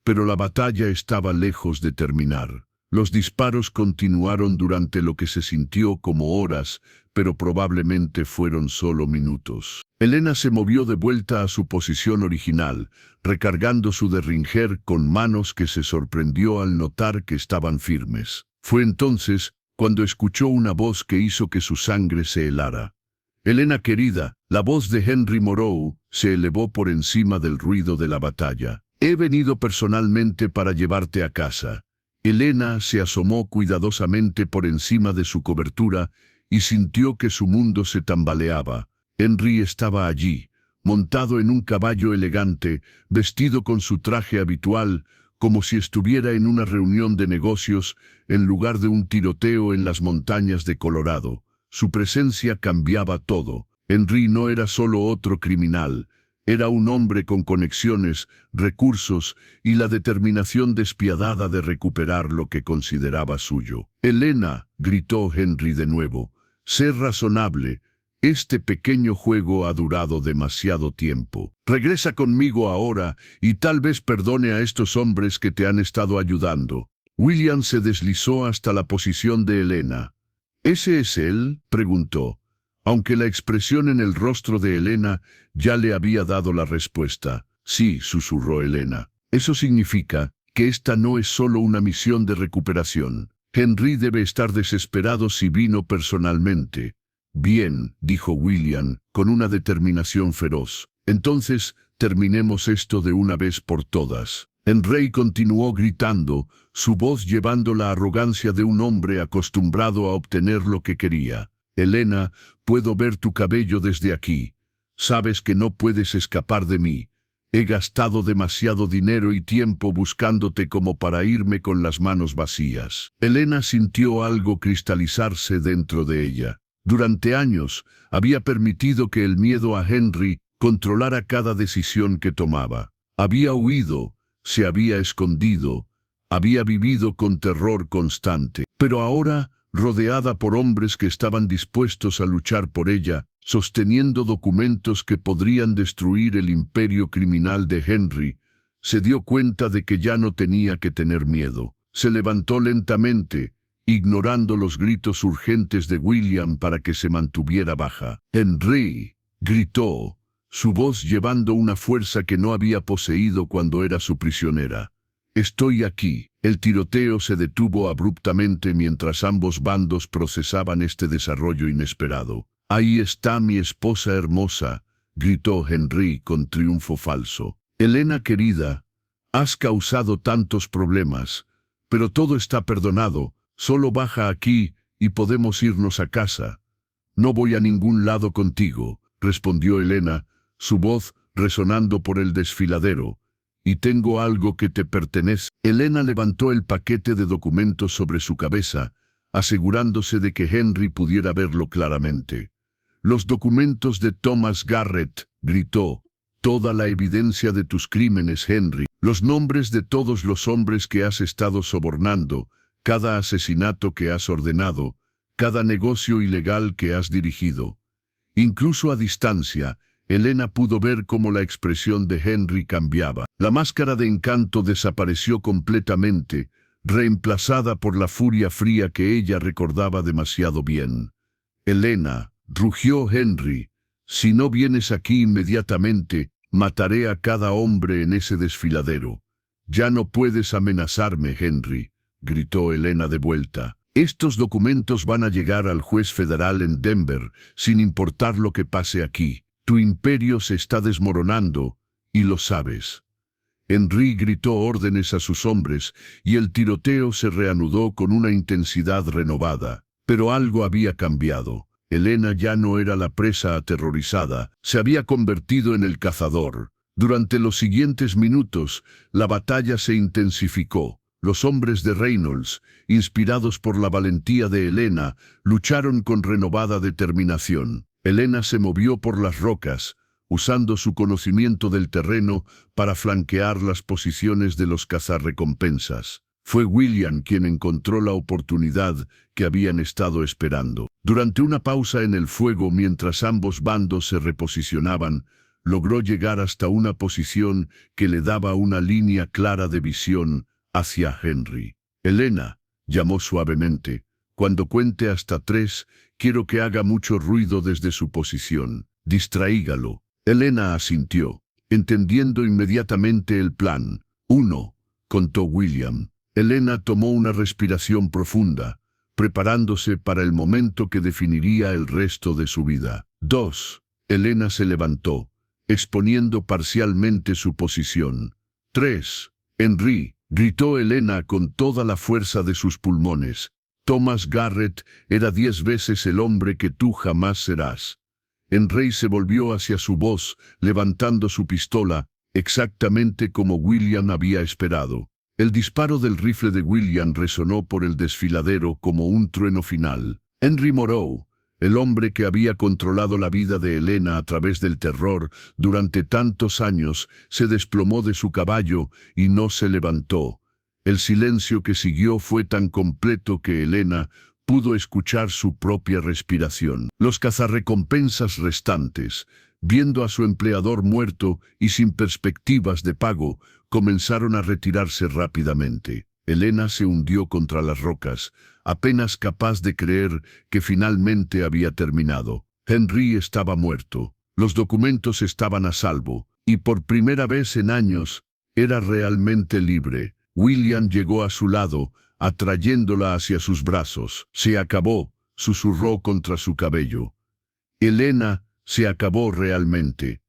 Pero la batalla estaba lejos de terminar. Los disparos continuaron durante lo que se sintió como horas, pero probablemente fueron solo minutos. Helena se movió de vuelta a su posición original, recargando su derringer con manos que se sorprendió al notar que estaban firmes. Fue entonces cuando escuchó una voz que hizo que su sangre se helara. «Helena querida», la voz de Henry Moreau se elevó por encima del ruido de la batalla. «He venido personalmente para llevarte a casa». Helena se asomó cuidadosamente por encima de su cobertura y sintió que su mundo se tambaleaba. Henry estaba allí, montado en un caballo elegante, vestido con su traje habitual, como si estuviera en una reunión de negocios en lugar de un tiroteo en las montañas de Colorado. Su presencia cambiaba todo. Henry no era solo otro criminal. Era un hombre con conexiones, recursos y la determinación despiadada de recuperar lo que consideraba suyo. «Helena», gritó Henry de nuevo, «sé razonable. Este pequeño juego ha durado demasiado tiempo. Regresa conmigo ahora y tal vez perdone a estos hombres que te han estado ayudando». William se deslizó hasta la posición de Helena. «¿Ese es él?», preguntó, aunque la expresión en el rostro de Helena ya le había dado la respuesta. «Sí», susurró Helena. «Eso significa que esta no es solo una misión de recuperación. Henry debe estar desesperado si vino personalmente». «Bien», dijo William, con una determinación feroz. «Entonces, terminemos esto de una vez por todas». Henry continuó gritando, su voz llevando la arrogancia de un hombre acostumbrado a obtener lo que quería. «Helena, puedo ver tu cabello desde aquí. Sabes que no puedes escapar de mí. He gastado demasiado dinero y tiempo buscándote como para irme con las manos vacías». Helena sintió algo cristalizarse dentro de ella. Durante años, había permitido que el miedo a Henry controlara cada decisión que tomaba. Había huido, se había escondido, había vivido con terror constante. Pero ahora, rodeada por hombres que estaban dispuestos a luchar por ella, sosteniendo documentos que podrían destruir el imperio criminal de Henry, se dio cuenta de que ya no tenía que tener miedo. Se levantó lentamente, ignorando los gritos urgentes de William para que se mantuviera baja. «Henry», gritó, su voz llevando una fuerza que no había poseído cuando era su prisionera. «Estoy aquí». El tiroteo se detuvo abruptamente mientras ambos bandos procesaban este desarrollo inesperado. «Ahí está mi esposa hermosa», gritó Henry con triunfo falso. «Helena querida, has causado tantos problemas, pero todo está perdonado. Solo baja aquí y podemos irnos a casa». «No voy a ningún lado contigo», respondió Helena, su voz resonando por el desfiladero. «Y tengo algo que te pertenece». Helena levantó el paquete de documentos sobre su cabeza, asegurándose de que Henry pudiera verlo claramente. «Los documentos de Thomas Garrett», gritó. «Toda la evidencia de tus crímenes, Henry. Los nombres de todos los hombres que has estado sobornando, cada asesinato que has ordenado, cada negocio ilegal que has dirigido». Incluso a distancia, Helena pudo ver cómo la expresión de Henry cambiaba. La máscara de encanto desapareció completamente, reemplazada por la furia fría que ella recordaba demasiado bien. «Helena», rugió Henry, «si no vienes aquí inmediatamente, mataré a cada hombre en ese desfiladero». «Ya no puedes amenazarme, Henry», gritó Helena de vuelta. «Estos documentos van a llegar al juez federal en Denver, sin importar lo que pase aquí. Tu imperio se está desmoronando, y lo sabes». Henry gritó órdenes a sus hombres, y el tiroteo se reanudó con una intensidad renovada. Pero algo había cambiado. Helena ya no era la presa aterrorizada, se había convertido en el cazador. Durante los siguientes minutos, la batalla se intensificó. Los hombres de Reynolds, inspirados por la valentía de Helena, lucharon con renovada determinación. Helena se movió por las rocas, usando su conocimiento del terreno para flanquear las posiciones de los cazarrecompensas. Fue William quien encontró la oportunidad que habían estado esperando. Durante una pausa en el fuego mientras ambos bandos se reposicionaban, logró llegar hasta una posición que le daba una línea clara de visión hacia Henry. Elena, llamó suavemente, cuando cuente hasta 3, quiero que haga mucho ruido desde su posición. Distraígalo. Elena asintió, entendiendo inmediatamente el plan. 1, contó William. Elena tomó una respiración profunda, preparándose para el momento que definiría el resto de su vida. 2. Elena se levantó, exponiendo parcialmente su posición. 3. Henry, gritó Elena con toda la fuerza de sus pulmones. Thomas Garrett era 10 veces el hombre que tú jamás serás. Henry se volvió hacia su voz, levantando su pistola, exactamente como William había esperado. El disparo del rifle de William resonó por el desfiladero como un trueno final. Henry Moreau, el hombre que había controlado la vida de Elena a través del terror durante tantos años, se desplomó de su caballo y no se levantó. El silencio que siguió fue tan completo que Elena pudo escuchar su propia respiración. Los cazarrecompensas restantes, viendo a su empleador muerto y sin perspectivas de pago, comenzaron a retirarse rápidamente. Elena se hundió contra las rocas, apenas capaz de creer que finalmente había terminado. Henry estaba muerto, los documentos estaban a salvo, y por primera vez en años, era realmente libre. William llegó a su lado, atrayéndola hacia sus brazos. Se acabó, susurró contra su cabello. Elena, se acabó realmente.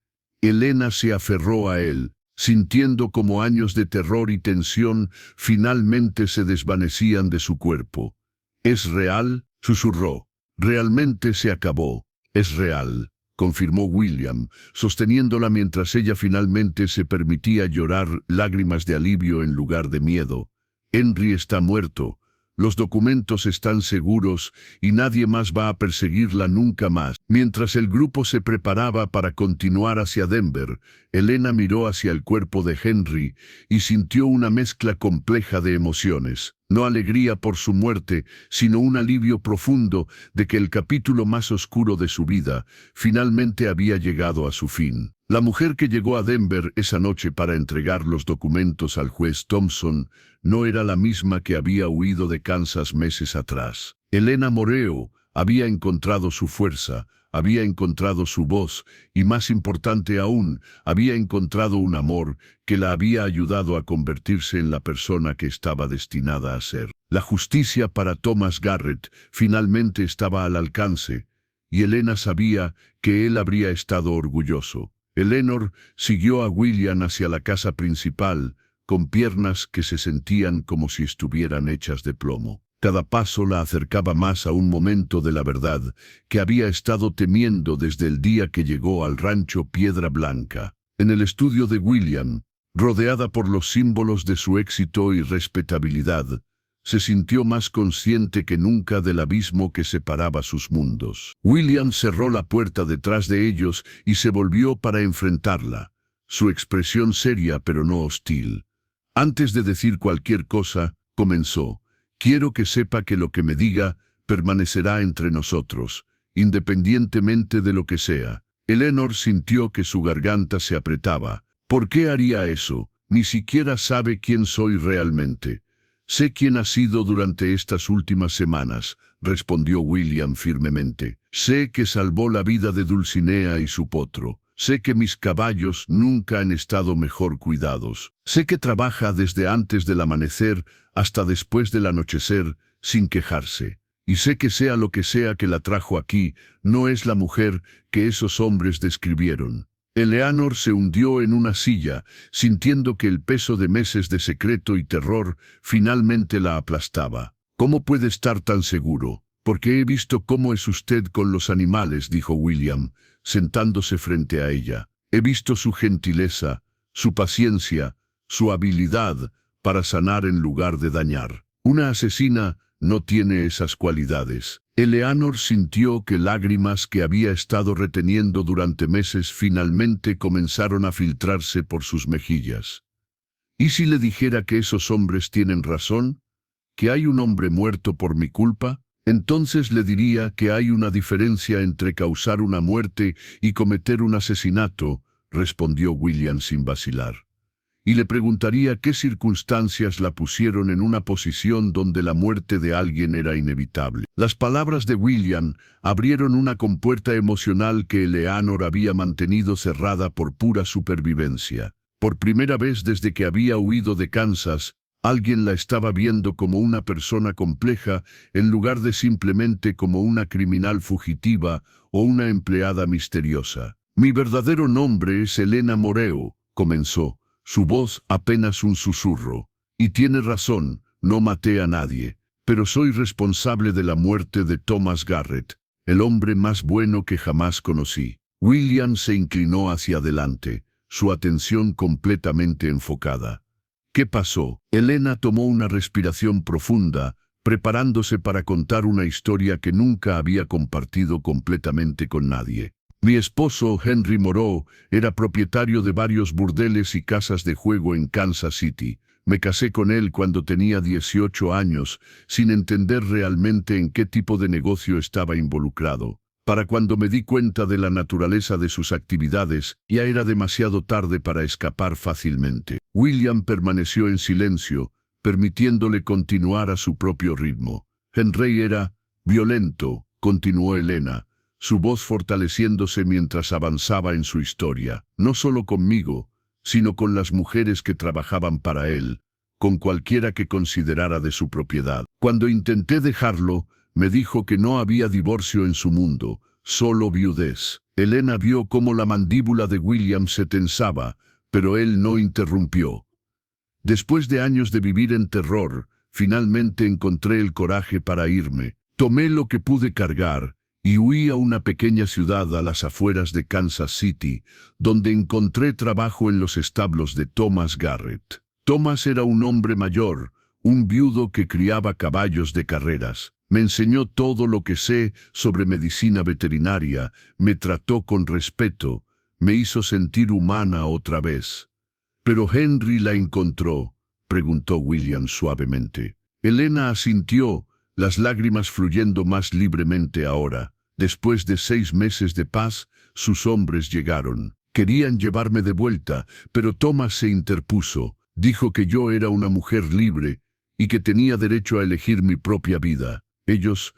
Elena se aferró a él, sintiendo como años de terror y tensión finalmente se desvanecían de su cuerpo. ¿Es real?, susurró. Realmente se acabó. Es real, confirmó William, sosteniéndola mientras ella finalmente se permitía llorar lágrimas de alivio en lugar de miedo. Henry está muerto. Los documentos están seguros y nadie más va a perseguirla nunca más. Mientras el grupo se preparaba para continuar hacia Denver, Elena miró hacia el cuerpo de Henry y sintió una mezcla compleja de emociones. No alegría por su muerte, sino un alivio profundo de que el capítulo más oscuro de su vida finalmente había llegado a su fin. La mujer que llegó a Denver esa noche para entregar los documentos al juez Thompson no era la misma que había huido de Kansas meses atrás. Elena Moreau había encontrado su fuerza, había encontrado su voz y, más importante aún, había encontrado un amor que la había ayudado a convertirse en la persona que estaba destinada a ser. La justicia para Thomas Garrett finalmente estaba al alcance, y Elena sabía que él habría estado orgulloso. Eleanor siguió a William hacia la casa principal, con piernas que se sentían como si estuvieran hechas de plomo. Cada paso la acercaba más a un momento de la verdad que había estado temiendo desde el día que llegó al rancho Piedra Blanca. En el estudio de William, rodeada por los símbolos de su éxito y respetabilidad, se sintió más consciente que nunca del abismo que separaba sus mundos. William cerró la puerta detrás de ellos y se volvió para enfrentarla, su expresión seria pero no hostil. Antes de decir cualquier cosa, comenzó: quiero que sepa que lo que me diga permanecerá entre nosotros, independientemente de lo que sea. Eleanor sintió que su garganta se apretaba. ¿Por qué haría eso? Ni siquiera sabe quién soy realmente. Sé quién ha sido durante estas últimas semanas, respondió William firmemente. Sé que salvó la vida de Dulcinea y su potro. Sé que mis caballos nunca han estado mejor cuidados. Sé que trabaja desde antes del amanecer hasta después del anochecer, sin quejarse. Y sé que sea lo que sea que la trajo aquí, no es la mujer que esos hombres describieron. Eleanor se hundió en una silla, sintiendo que el peso de meses de secreto y terror finalmente la aplastaba. ¿Cómo puede estar tan seguro? Porque he visto cómo es usted con los animales, dijo William, sentándose frente a ella. He visto su gentileza, su paciencia, su habilidad para sanar en lugar de dañar. Una asesina no tiene esas cualidades. Eleanor sintió que lágrimas que había estado reteniendo durante meses finalmente comenzaron a filtrarse por sus mejillas. ¿Y si le dijera que esos hombres tienen razón? ¿Que hay un hombre muerto por mi culpa? Entonces le diría que hay una diferencia entre causar una muerte y cometer un asesinato, respondió William sin vacilar. Y le preguntaría qué circunstancias la pusieron en una posición donde la muerte de alguien era inevitable. Las palabras de William abrieron una compuerta emocional que Eleanor había mantenido cerrada por pura supervivencia. Por primera vez desde que había huido de Kansas, alguien la estaba viendo como una persona compleja en lugar de simplemente como una criminal fugitiva o una empleada misteriosa. Mi verdadero nombre es Elena Moreo, comenzó, su voz apenas un susurro. Y tiene razón, no maté a nadie, pero soy responsable de la muerte de Thomas Garrett, el hombre más bueno que jamás conocí. William se inclinó hacia adelante, su atención completamente enfocada. ¿Qué pasó? Elena tomó una respiración profunda, preparándose para contar una historia que nunca había compartido completamente con nadie. Mi esposo, Henry Moreau, era propietario de varios burdeles y casas de juego en Kansas City. Me casé con él cuando tenía 18 años, sin entender realmente en qué tipo de negocio estaba involucrado. Para cuando me di cuenta de la naturaleza de sus actividades, ya era demasiado tarde para escapar fácilmente. William permaneció en silencio, permitiéndole continuar a su propio ritmo. Henry era violento, continuó Elena, su voz fortaleciéndose mientras avanzaba en su historia, no solo conmigo, sino con las mujeres que trabajaban para él, con cualquiera que considerara de su propiedad. Cuando intenté dejarlo, me dijo que no había divorcio en su mundo, solo viudez. Elena vio cómo la mandíbula de William se tensaba, pero él no interrumpió. Después de años de vivir en terror, finalmente encontré el coraje para irme. Tomé lo que pude cargar y huí a una pequeña ciudad a las afueras de Kansas City, donde encontré trabajo en los establos de Thomas Garrett. Thomas era un hombre mayor, un viudo que criaba caballos de carreras. Me enseñó todo lo que sé sobre medicina veterinaria, me trató con respeto, me hizo sentir humana otra vez. ¿Pero Henry la encontró?, preguntó William suavemente. Elena asintió, las lágrimas fluyendo más libremente ahora. Después de 6 meses de paz, sus hombres llegaron. Querían llevarme de vuelta, pero Thomas se interpuso. Dijo que yo era una mujer libre y que tenía derecho a elegir mi propia vida. Ellos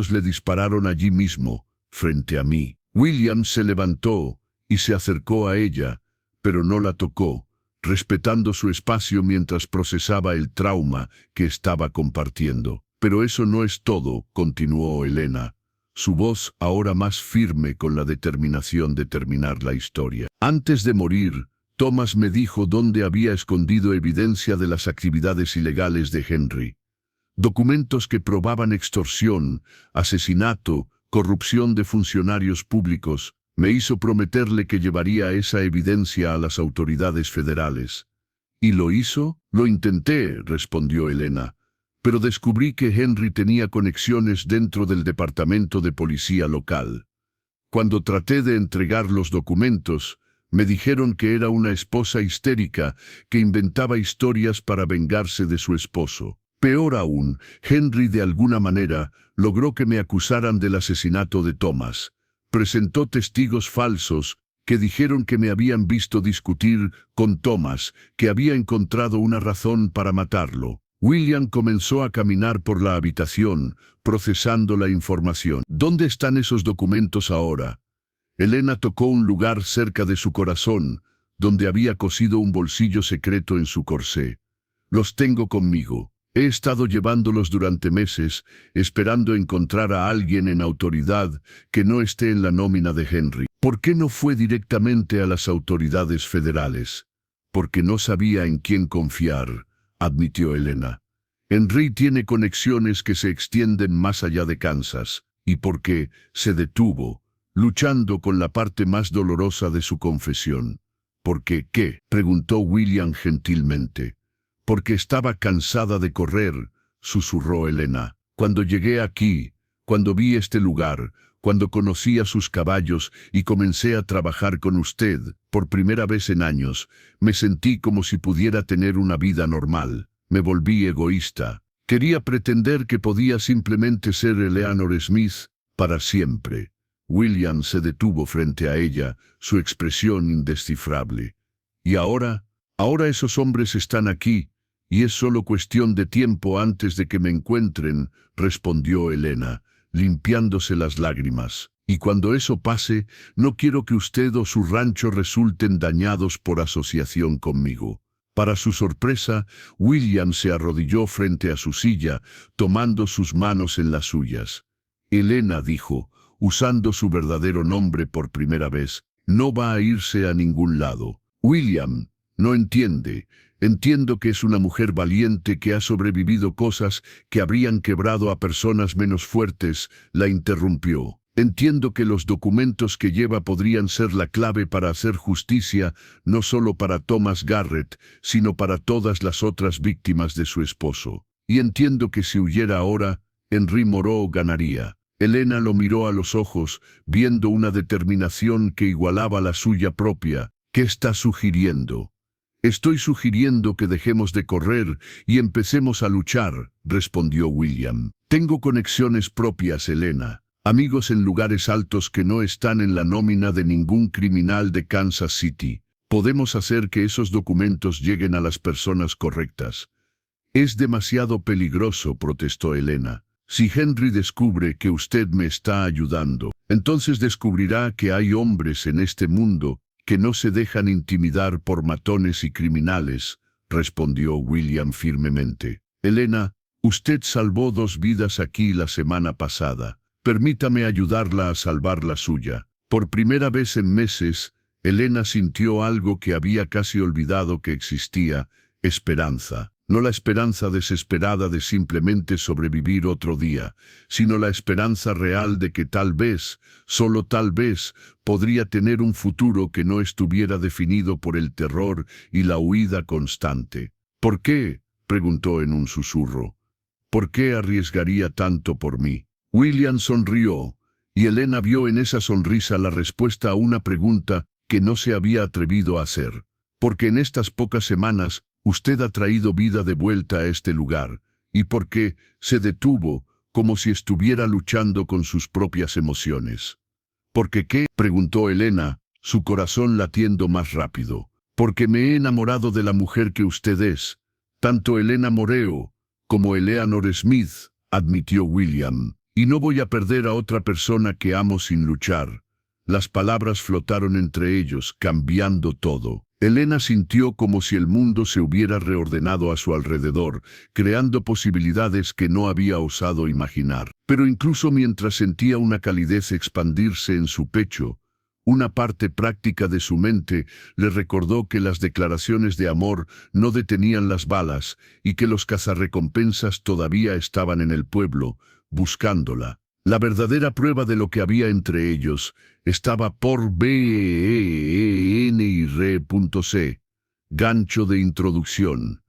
le dispararon allí mismo, frente a mí. William se levantó y se acercó a ella, pero no la tocó, respetando su espacio mientras procesaba el trauma que estaba compartiendo. Pero eso no es todo, continuó Elena, su voz ahora más firme con la determinación de terminar la historia. Antes de morir, Thomas me dijo dónde había escondido evidencia de las actividades ilegales de Henry. Documentos que probaban extorsión, asesinato, corrupción de funcionarios públicos. Me hizo prometerle que llevaría esa evidencia a las autoridades federales. ¿Y lo hizo? Lo intenté, respondió Elena, pero descubrí que Henry tenía conexiones dentro del departamento de policía local. Cuando traté de entregar los documentos, me dijeron que era una esposa histérica que inventaba historias para vengarse de su esposo. Peor aún, Henry de alguna manera logró que me acusaran del asesinato de Thomas. Presentó testigos falsos que dijeron que me habían visto discutir con Thomas, que había encontrado una razón para matarlo. William comenzó a caminar por la habitación, procesando la información. ¿Dónde están esos documentos ahora? Elena tocó un lugar cerca de su corazón, donde había cosido un bolsillo secreto en su corsé. Los tengo conmigo. He estado llevándolos durante meses, esperando encontrar a alguien en autoridad que no esté en la nómina de Henry. ¿Por qué no fue directamente a las autoridades federales? Porque no sabía en quién confiar, admitió Elena. Henry tiene conexiones que se extienden más allá de Kansas, y porque se detuvo, luchando con la parte más dolorosa de su confesión. ¿Por qué qué?, preguntó William gentilmente. Porque estaba cansada de correr, susurró Elena. Cuando llegué aquí, cuando vi este lugar, Cuando conocí a sus caballos y comencé a trabajar con usted, por primera vez en años, me sentí como si pudiera tener una vida normal. Me volví egoísta. Quería pretender que podía simplemente ser Eleanor Smith para siempre. William se detuvo frente a ella, su expresión indescifrable. ¿Y ahora? Ahora esos hombres están aquí, y es solo cuestión de tiempo antes de que me encuentren, respondió Elena, limpiándose las lágrimas. Y cuando eso pase, no quiero que usted o su rancho resulten dañados por asociación conmigo. Para su sorpresa, William se arrodilló frente a su silla, tomando sus manos en las suyas. Elena dijo, usando su verdadero nombre por primera vez, no va a irse a ningún lado. William, no entiende. Entiendo que es una mujer valiente que ha sobrevivido cosas que habrían quebrado a personas menos fuertes, la interrumpió. Entiendo que los documentos que lleva podrían ser la clave para hacer justicia, no solo para Thomas Garrett, sino para todas las otras víctimas de su esposo. Y entiendo que si huyera ahora, Henry Moreau ganaría. Elena lo miró a los ojos, viendo una determinación que igualaba la suya propia. ¿Qué está sugiriendo? Estoy sugiriendo que dejemos de correr y empecemos a luchar, respondió William. Tengo conexiones propias, Elena. Amigos en lugares altos que no están en la nómina de ningún criminal de Kansas City. Podemos hacer que esos documentos lleguen a las personas correctas. Es demasiado peligroso, protestó Elena. Si Henry descubre que usted me está ayudando, entonces descubrirá que hay hombres en este mundo que no se dejan intimidar por matones y criminales, respondió William firmemente. Elena, usted salvó 2 vidas aquí la semana pasada. Permítame ayudarla a salvar la suya. Por primera vez en meses, Elena sintió algo que había casi olvidado que existía, esperanza. No la esperanza desesperada de simplemente sobrevivir otro día, sino la esperanza real de que tal vez, solo tal vez, podría tener un futuro que no estuviera definido por el terror y la huida constante. ¿Por qué?, preguntó en un susurro. ¿Por qué arriesgaría tanto por mí? William sonrió, y Elena vio en esa sonrisa la respuesta a una pregunta que no se había atrevido a hacer. Porque en estas pocas semanas, usted ha traído vida de vuelta a este lugar, y porque se detuvo, como si estuviera luchando con sus propias emociones. ¿Por qué? Preguntó Elena, su corazón latiendo más rápido. Porque me he enamorado de la mujer que usted es, tanto Elena Moreau como Eleanor Smith, admitió William. Y no voy a perder a otra persona que amo sin luchar. Las palabras flotaron entre ellos, cambiando todo. Elena sintió como si el mundo se hubiera reordenado a su alrededor, creando posibilidades que no había osado imaginar. Pero incluso mientras sentía una calidez expandirse en su pecho, una parte práctica de su mente le recordó que las declaraciones de amor no detenían las balas y que los cazarrecompensas todavía estaban en el pueblo, buscándola. La verdadera prueba de lo que había entre ellos estaba por BEN y RE.C. Gancho de introducción.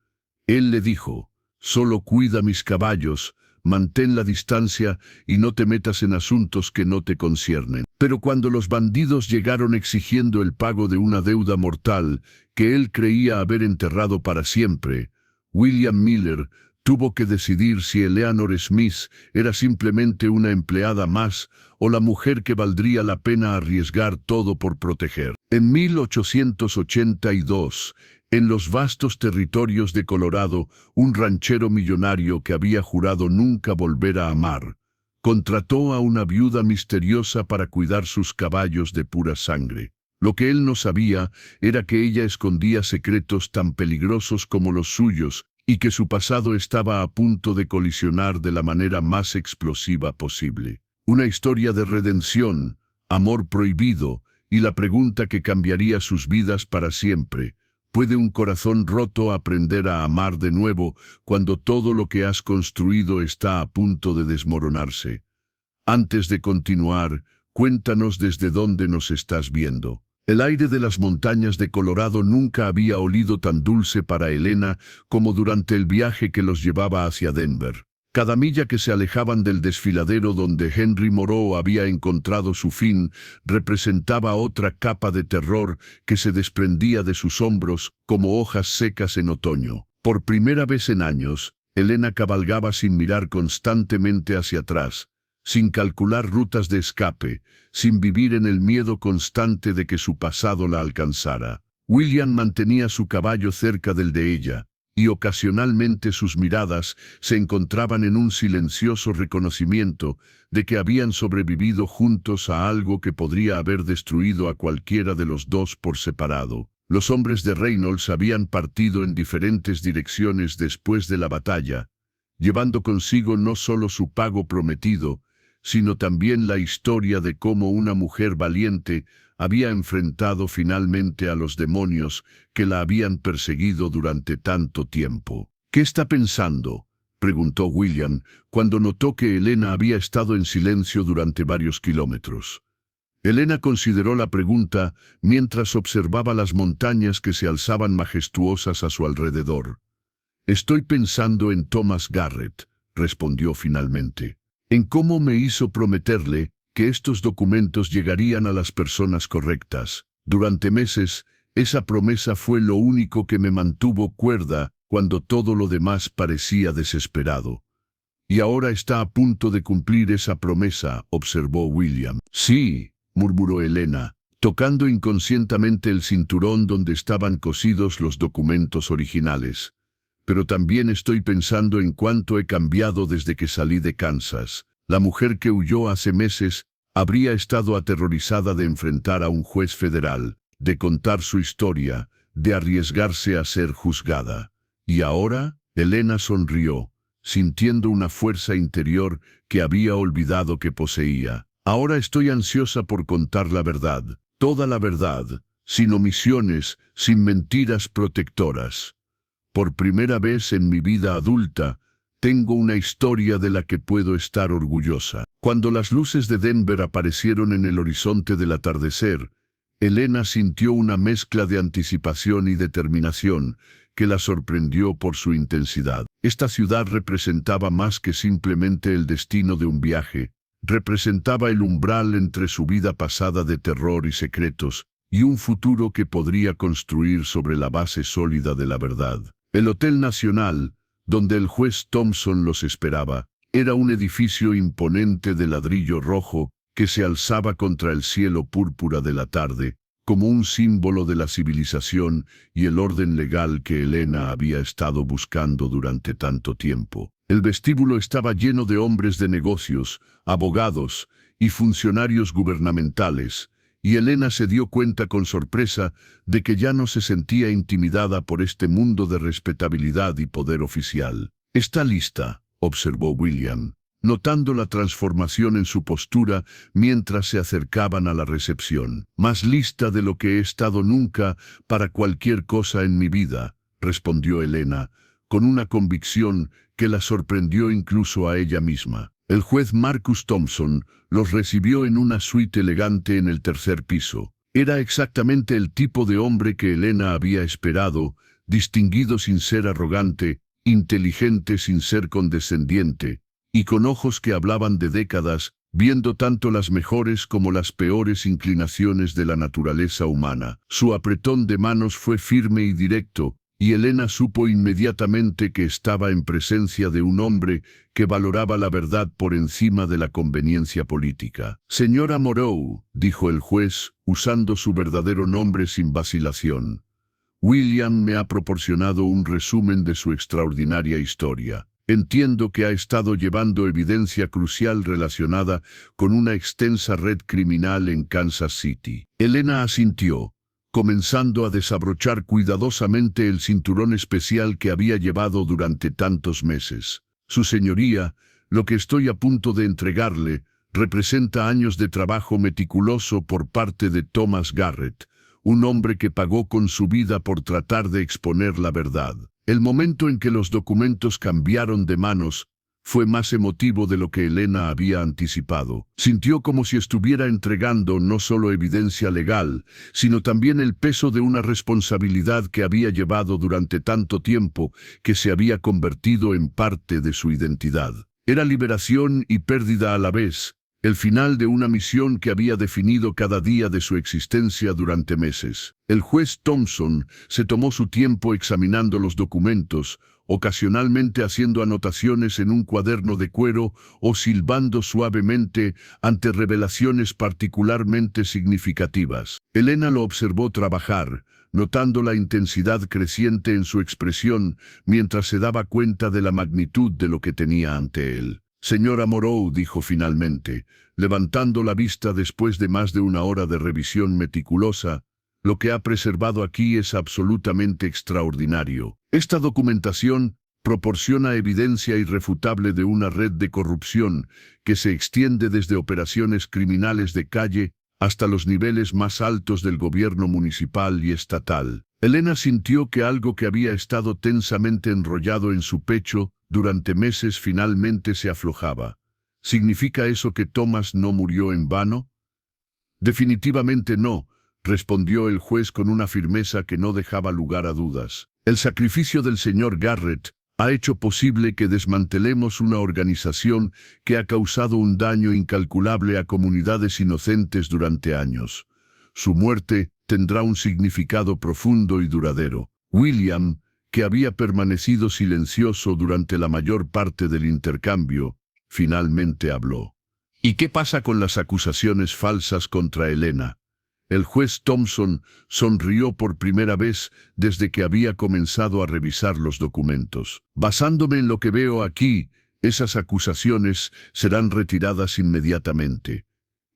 Él le dijo, solo cuida mis caballos, mantén la distancia y no te metas en asuntos que no te conciernen. Pero cuando los bandidos llegaron exigiendo el pago de una deuda mortal que él creía haber enterrado para siempre, William Miller tuvo que decidir si Eleanor Smith era simplemente una empleada más o la mujer que valdría la pena arriesgar todo por proteger. En 1882, en los vastos territorios de Colorado, un ranchero millonario que había jurado nunca volver a amar, contrató a una viuda misteriosa para cuidar sus caballos de pura sangre. Lo que él no sabía era que ella escondía secretos tan peligrosos como los suyos, y que su pasado estaba a punto de colisionar de la manera más explosiva posible. Una historia de redención, amor prohibido y la pregunta que cambiaría sus vidas para siempre. ¿Puede un corazón roto aprender a amar de nuevo cuando todo lo que has construido está a punto de desmoronarse? Antes de continuar, cuéntanos desde dónde nos estás viendo. El aire de las montañas de Colorado nunca había olido tan dulce para Elena como durante el viaje que los llevaba hacia Denver. Cada milla que se alejaban del desfiladero donde Henry Moreau había encontrado su fin representaba otra capa de terror que se desprendía de sus hombros como hojas secas en otoño. Por primera vez en años, Elena cabalgaba sin mirar constantemente hacia atrás, sin calcular rutas de escape, sin vivir en el miedo constante de que su pasado la alcanzara. William mantenía su caballo cerca del de ella, y ocasionalmente sus miradas se encontraban en un silencioso reconocimiento de que habían sobrevivido juntos a algo que podría haber destruido a cualquiera de los dos por separado. Los hombres de Reynolds habían partido en diferentes direcciones después de la batalla, llevando consigo no solo su pago prometido, sino también la historia de cómo una mujer valiente había enfrentado finalmente a los demonios que la habían perseguido durante tanto tiempo. «¿Qué está pensando?», preguntó William, cuando notó que Elena había estado en silencio durante varios kilómetros. Elena consideró la pregunta mientras observaba las montañas que se alzaban majestuosas a su alrededor. «Estoy pensando en Thomas Garrett», respondió finalmente, «en cómo me hizo prometerle que estos documentos llegarían a las personas correctas. Durante meses, esa promesa fue lo único que me mantuvo cuerda cuando todo lo demás parecía desesperado. Y ahora está a punto de cumplir esa promesa», observó William. «Sí», murmuró Elena, tocando inconscientemente el cinturón donde estaban cosidos los documentos originales. «Pero también estoy pensando en cuánto he cambiado desde que salí de Kansas. La mujer que huyó hace meses habría estado aterrorizada de enfrentar a un juez federal, de contar su historia, de arriesgarse a ser juzgada. Y ahora, Elena sonrió, sintiendo una fuerza interior que había olvidado que poseía. «Ahora estoy ansiosa por contar la verdad, toda la verdad, sin omisiones, sin mentiras protectoras. Por primera vez en mi vida adulta, tengo una historia de la que puedo estar orgullosa». Cuando las luces de Denver aparecieron en el horizonte del atardecer, Elena sintió una mezcla de anticipación y determinación que la sorprendió por su intensidad. Esta ciudad representaba más que simplemente el destino de un viaje, representaba el umbral entre su vida pasada de terror y secretos, y un futuro que podría construir sobre la base sólida de la verdad. El Hotel Nacional, donde el juez Thompson los esperaba, era un edificio imponente de ladrillo rojo que se alzaba contra el cielo púrpura de la tarde, como un símbolo de la civilización y el orden legal que Elena había estado buscando durante tanto tiempo. El vestíbulo estaba lleno de hombres de negocios, abogados y funcionarios gubernamentales, y Elena se dio cuenta con sorpresa de que ya no se sentía intimidada por este mundo de respetabilidad y poder oficial. «Está lista», observó William, notando la transformación en su postura mientras se acercaban a la recepción. «Más lista de lo que he estado nunca para cualquier cosa en mi vida», respondió Elena, con una convicción que la sorprendió incluso a ella misma. El juez Marcus Thompson los recibió en una suite elegante en el tercer piso. Era exactamente el tipo de hombre que Elena había esperado, distinguido sin ser arrogante, inteligente sin ser condescendiente, y con ojos que hablaban de décadas, viendo tanto las mejores como las peores inclinaciones de la naturaleza humana. Su apretón de manos fue firme y directo, y Elena supo inmediatamente que estaba en presencia de un hombre que valoraba la verdad por encima de la conveniencia política. «Señora Moreau», dijo el juez, usando su verdadero nombre sin vacilación, «William me ha proporcionado un resumen de su extraordinaria historia. Entiendo que ha estado llevando evidencia crucial relacionada con una extensa red criminal en Kansas City». Elena asintió, comenzando a desabrochar cuidadosamente el cinturón especial que había llevado durante tantos meses. «Su señoría, lo que estoy a punto de entregarle representa años de trabajo meticuloso por parte de Thomas Garrett, un hombre que pagó con su vida por tratar de exponer la verdad». El momento en que los documentos cambiaron de manos fue más emotivo de lo que Elena había anticipado. Sintió como si estuviera entregando no solo evidencia legal, sino también el peso de una responsabilidad que había llevado durante tanto tiempo que se había convertido en parte de su identidad. Era liberación y pérdida a la vez, el final de una misión que había definido cada día de su existencia durante meses. El juez Thompson se tomó su tiempo examinando los documentos, ocasionalmente haciendo anotaciones en un cuaderno de cuero o silbando suavemente ante revelaciones particularmente significativas. Elena lo observó trabajar, notando la intensidad creciente en su expresión mientras se daba cuenta de la magnitud de lo que tenía ante él. «Señora Moreau», dijo finalmente, levantando la vista después de más de una hora de revisión meticulosa, «lo que ha preservado aquí es absolutamente extraordinario. Esta documentación proporciona evidencia irrefutable de una red de corrupción que se extiende desde operaciones criminales de calle hasta los niveles más altos del gobierno municipal y estatal». Elena sintió que algo que había estado tensamente enrollado en su pecho durante meses finalmente se aflojaba. ¿Significa eso que Thomas no murió en vano? Definitivamente no, respondió el juez con una firmeza que no dejaba lugar a dudas. El sacrificio del señor Garrett ha hecho posible que desmantelemos una organización que ha causado un daño incalculable a comunidades inocentes durante años. Su muerte tendrá un significado profundo y duradero. William, que había permanecido silencioso durante la mayor parte del intercambio, finalmente habló. «¿Y qué pasa con las acusaciones falsas contra Elena?» El juez Thompson sonrió por primera vez desde que había comenzado a revisar los documentos. «Basándome en lo que veo aquí, esas acusaciones serán retiradas inmediatamente.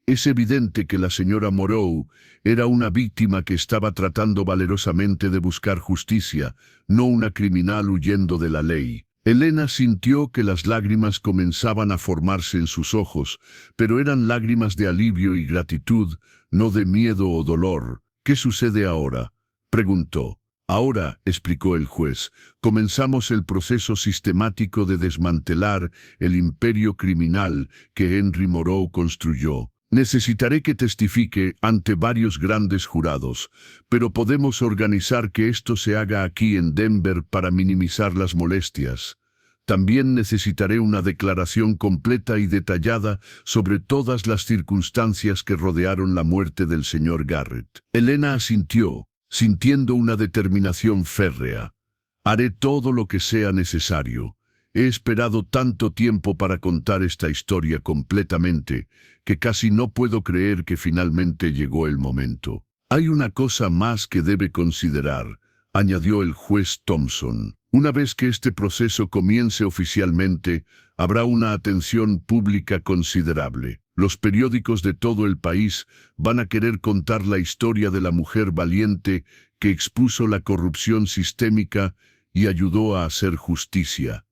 Es evidente que la señora Moreau era una víctima que estaba tratando valerosamente de buscar justicia, no una criminal huyendo de la ley». Elena sintió que las lágrimas comenzaban a formarse en sus ojos, pero eran lágrimas de alivio y gratitud, no de miedo o dolor. «¿Qué sucede ahora?», preguntó. «Ahora», explicó el juez, «comenzamos el proceso sistemático de desmantelar el imperio criminal que Henry Moreau construyó. Necesitaré que testifique ante varios grandes jurados, pero podemos organizar que esto se haga aquí en Denver para minimizar las molestias. También necesitaré una declaración completa y detallada sobre todas las circunstancias que rodearon la muerte del señor Garrett». Elena asintió, sintiendo una determinación férrea. «Haré todo lo que sea necesario. He esperado tanto tiempo para contar esta historia completamente, que casi no puedo creer que finalmente llegó el momento. Hay una cosa más que debe considerar», añadió el juez Thompson. «Una vez que este proceso comience oficialmente, habrá una atención pública considerable. Los periódicos de todo el país van a querer contar la historia de la mujer valiente que expuso la corrupción sistémica y ayudó a hacer justicia.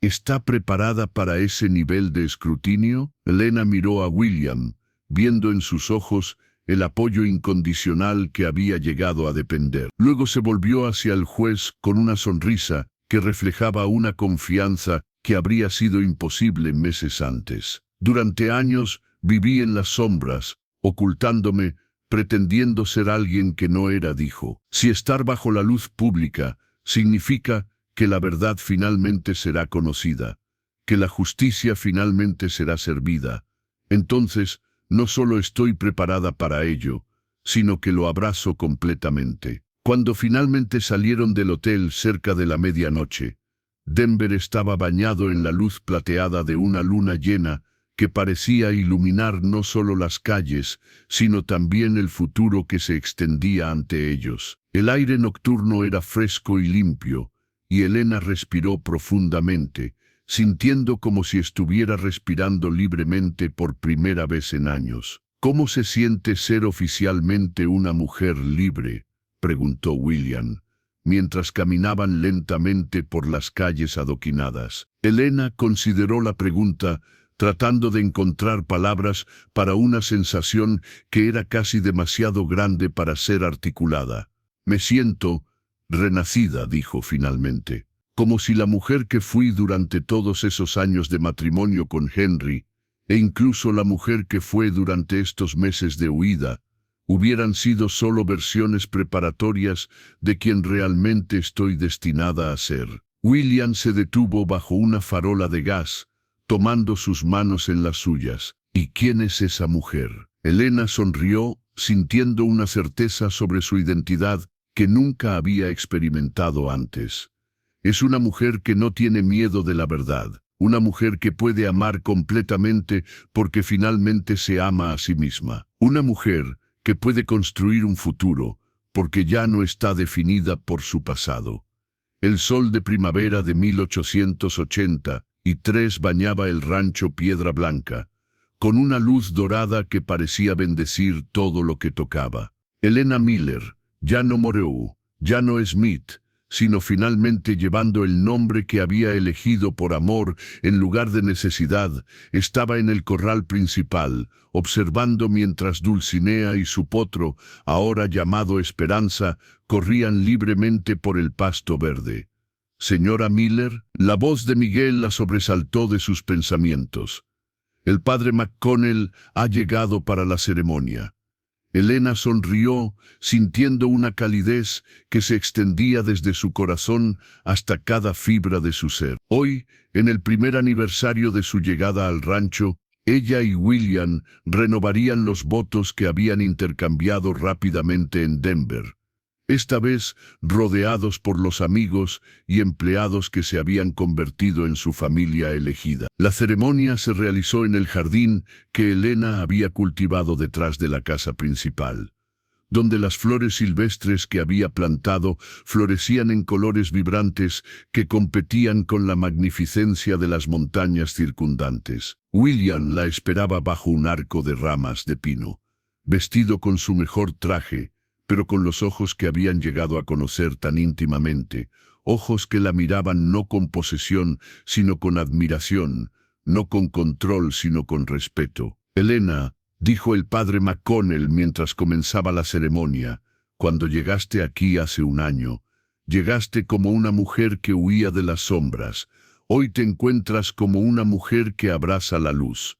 ¿Está preparada para ese nivel de escrutinio?». Elena miró a William, viendo en sus ojos el apoyo incondicional que había llegado a depender. Luego se volvió hacia el juez con una sonrisa que reflejaba una confianza que habría sido imposible meses antes. «Durante años viví en las sombras, ocultándome, pretendiendo ser alguien que no era», dijo. «Si estar bajo la luz pública significa que la verdad finalmente será conocida, que la justicia finalmente será servida, entonces no solo estoy preparada para ello, sino que lo abrazo completamente». Cuando finalmente salieron del hotel cerca de la medianoche, Denver estaba bañado en la luz plateada de una luna llena que parecía iluminar no solo las calles, sino también el futuro que se extendía ante ellos. El aire nocturno era fresco y limpio, y Elena respiró profundamente, sintiendo como si estuviera respirando libremente por primera vez en años. «¿Cómo se siente ser oficialmente una mujer libre?», preguntó William, mientras caminaban lentamente por las calles adoquinadas. Elena consideró la pregunta, tratando de encontrar palabras para una sensación que era casi demasiado grande para ser articulada. «Me siento renacida», dijo finalmente. como si la mujer que fui durante todos esos años de matrimonio con Henry, e incluso la mujer que fue durante estos meses de huida, hubieran sido solo versiones preparatorias de quien realmente estoy destinada a ser. William se detuvo bajo una farola de gas, tomando sus manos en las suyas. ¿Y quién es esa mujer? Elena sonrió, sintiendo una certeza sobre su identidad que nunca había experimentado antes. Es una mujer que no tiene miedo de la verdad, una mujer que puede amar completamente porque finalmente se ama a sí misma. Una mujer que puede construir un futuro porque ya no está definida por su pasado. El sol de primavera de 1883 bañaba el rancho Piedra Blanca, con una luz dorada que parecía bendecir todo lo que tocaba. Elena Miller, ya no Moreau, ya no Smith, sino finalmente llevando el nombre que había elegido por amor en lugar de necesidad, estaba en el corral principal, observando mientras Dulcinea y su potro, ahora llamado Esperanza, corrían libremente por el pasto verde. «Señora Miller», la voz de Miguel la sobresaltó de sus pensamientos. «El padre McConnell ha llegado para la ceremonia». Elena sonrió, sintiendo una calidez que se extendía desde su corazón hasta cada fibra de su ser. Hoy, en el primer aniversario de su llegada al rancho, ella y William renovarían los votos que habían intercambiado rápidamente en Denver. Esta vez rodeados por los amigos y empleados que se habían convertido en su familia elegida. La ceremonia se realizó en el jardín que Elena había cultivado detrás de la casa principal, donde las flores silvestres que había plantado florecían en colores vibrantes que competían con la magnificencia de las montañas circundantes. William la esperaba bajo un arco de ramas de pino, vestido con su mejor traje, pero con los ojos que habían llegado a conocer tan íntimamente, ojos que la miraban no con posesión, sino con admiración, no con control, sino con respeto. «Elena», dijo el padre McConnell mientras comenzaba la ceremonia, «cuando llegaste aquí hace un año, llegaste como una mujer que huía de las sombras. Hoy te encuentras como una mujer que abraza la luz».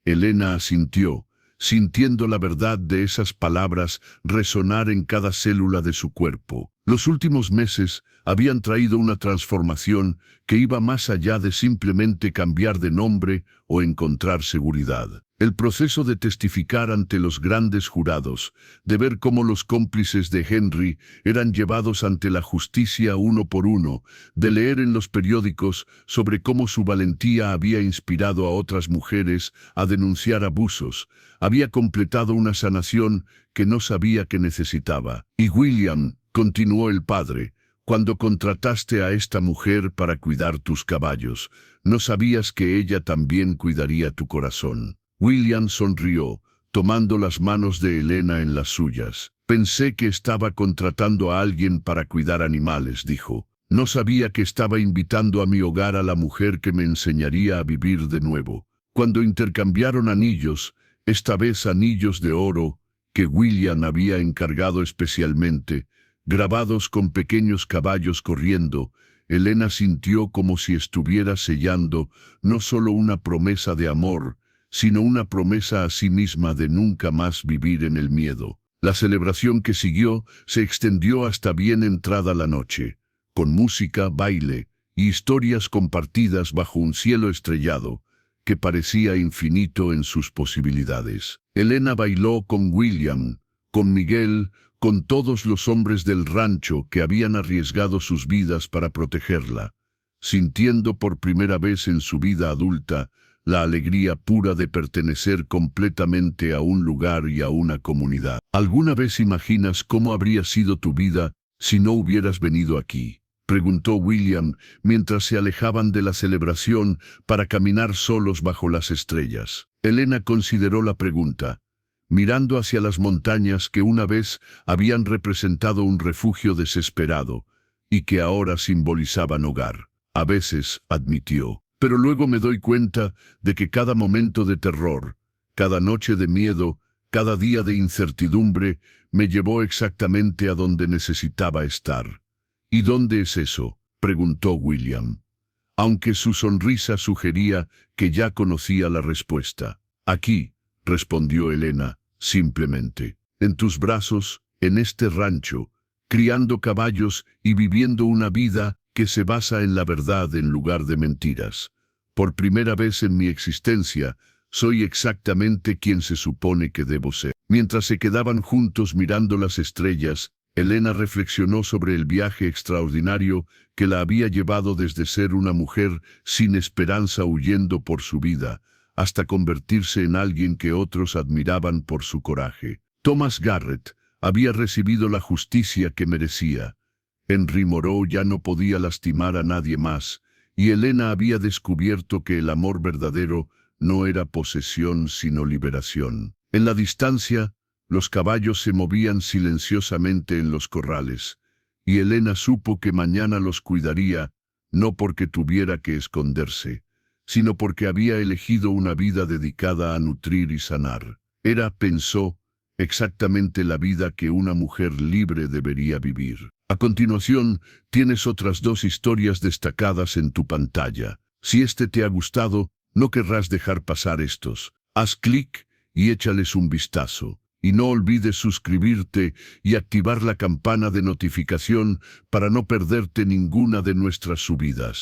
Elena asintió, sintiendo la verdad de esas palabras resonar en cada célula de su cuerpo. Los últimos meses habían traído una transformación que iba más allá de simplemente cambiar de nombre o encontrar seguridad. El proceso de testificar ante los grandes jurados, de ver cómo los cómplices de Henry eran llevados ante la justicia uno por uno, de leer en los periódicos sobre cómo su valentía había inspirado a otras mujeres a denunciar abusos, había completado una sanación que no sabía que necesitaba. «Y William», continuó el padre, «cuando contrataste a esta mujer para cuidar tus caballos, no sabías que ella también cuidaría tu corazón». William sonrió, tomando las manos de Elena en las suyas. «Pensé que estaba contratando a alguien para cuidar animales», dijo. «No sabía que estaba invitando a mi hogar a la mujer que me enseñaría a vivir de nuevo». Cuando intercambiaron anillos, esta vez anillos de oro, que William había encargado especialmente, grabados con pequeños caballos corriendo, Elena sintió como si estuviera sellando no solo una promesa de amor, sino una promesa a sí misma de nunca más vivir en el miedo. La celebración que siguió se extendió hasta bien entrada la noche, con música, baile y historias compartidas bajo un cielo estrellado, que parecía infinito en sus posibilidades. Elena bailó con William, con Miguel, con todos los hombres del rancho que habían arriesgado sus vidas para protegerla, sintiendo por primera vez en su vida adulta la alegría pura de pertenecer completamente a un lugar y a una comunidad. ¿Alguna vez imaginas cómo habría sido tu vida si no hubieras venido aquí?, preguntó William mientras se alejaban de la celebración para caminar solos bajo las estrellas. Elena consideró la pregunta, mirando hacia las montañas que una vez habían representado un refugio desesperado y que ahora simbolizaban hogar. «A veces», admitió, «pero luego me doy cuenta de que cada momento de terror, cada noche de miedo, cada día de incertidumbre, me llevó exactamente a donde necesitaba estar». «¿Y dónde es eso?», preguntó William, aunque su sonrisa sugería que ya conocía la respuesta. Aquí, respondió Elena, simplemente, en tus brazos, en este rancho, criando caballos y viviendo una vida que se basa en la verdad en lugar de mentiras. Por primera vez en mi existencia, soy exactamente quien se supone que debo ser. Mientras se quedaban juntos mirando las estrellas, Elena reflexionó sobre el viaje extraordinario que la había llevado desde ser una mujer sin esperanza huyendo por su vida, hasta convertirse en alguien que otros admiraban por su coraje. Thomas Garrett había recibido la justicia que merecía. Henry Moreau ya no podía lastimar a nadie más, y Elena había descubierto que el amor verdadero no era posesión sino liberación. En la distancia, los caballos se movían silenciosamente en los corrales, y Elena supo que mañana los cuidaría, no porque tuviera que esconderse, sino porque había elegido una vida dedicada a nutrir y sanar. Era, pensó, exactamente la vida que una mujer libre debería vivir. A continuación, tienes otras 2 historias destacadas en tu pantalla. Si este te ha gustado, no querrás dejar pasar estos. Haz clic y échales un vistazo. Y no olvides suscribirte y activar la campana de notificación para no perderte ninguna de nuestras subidas.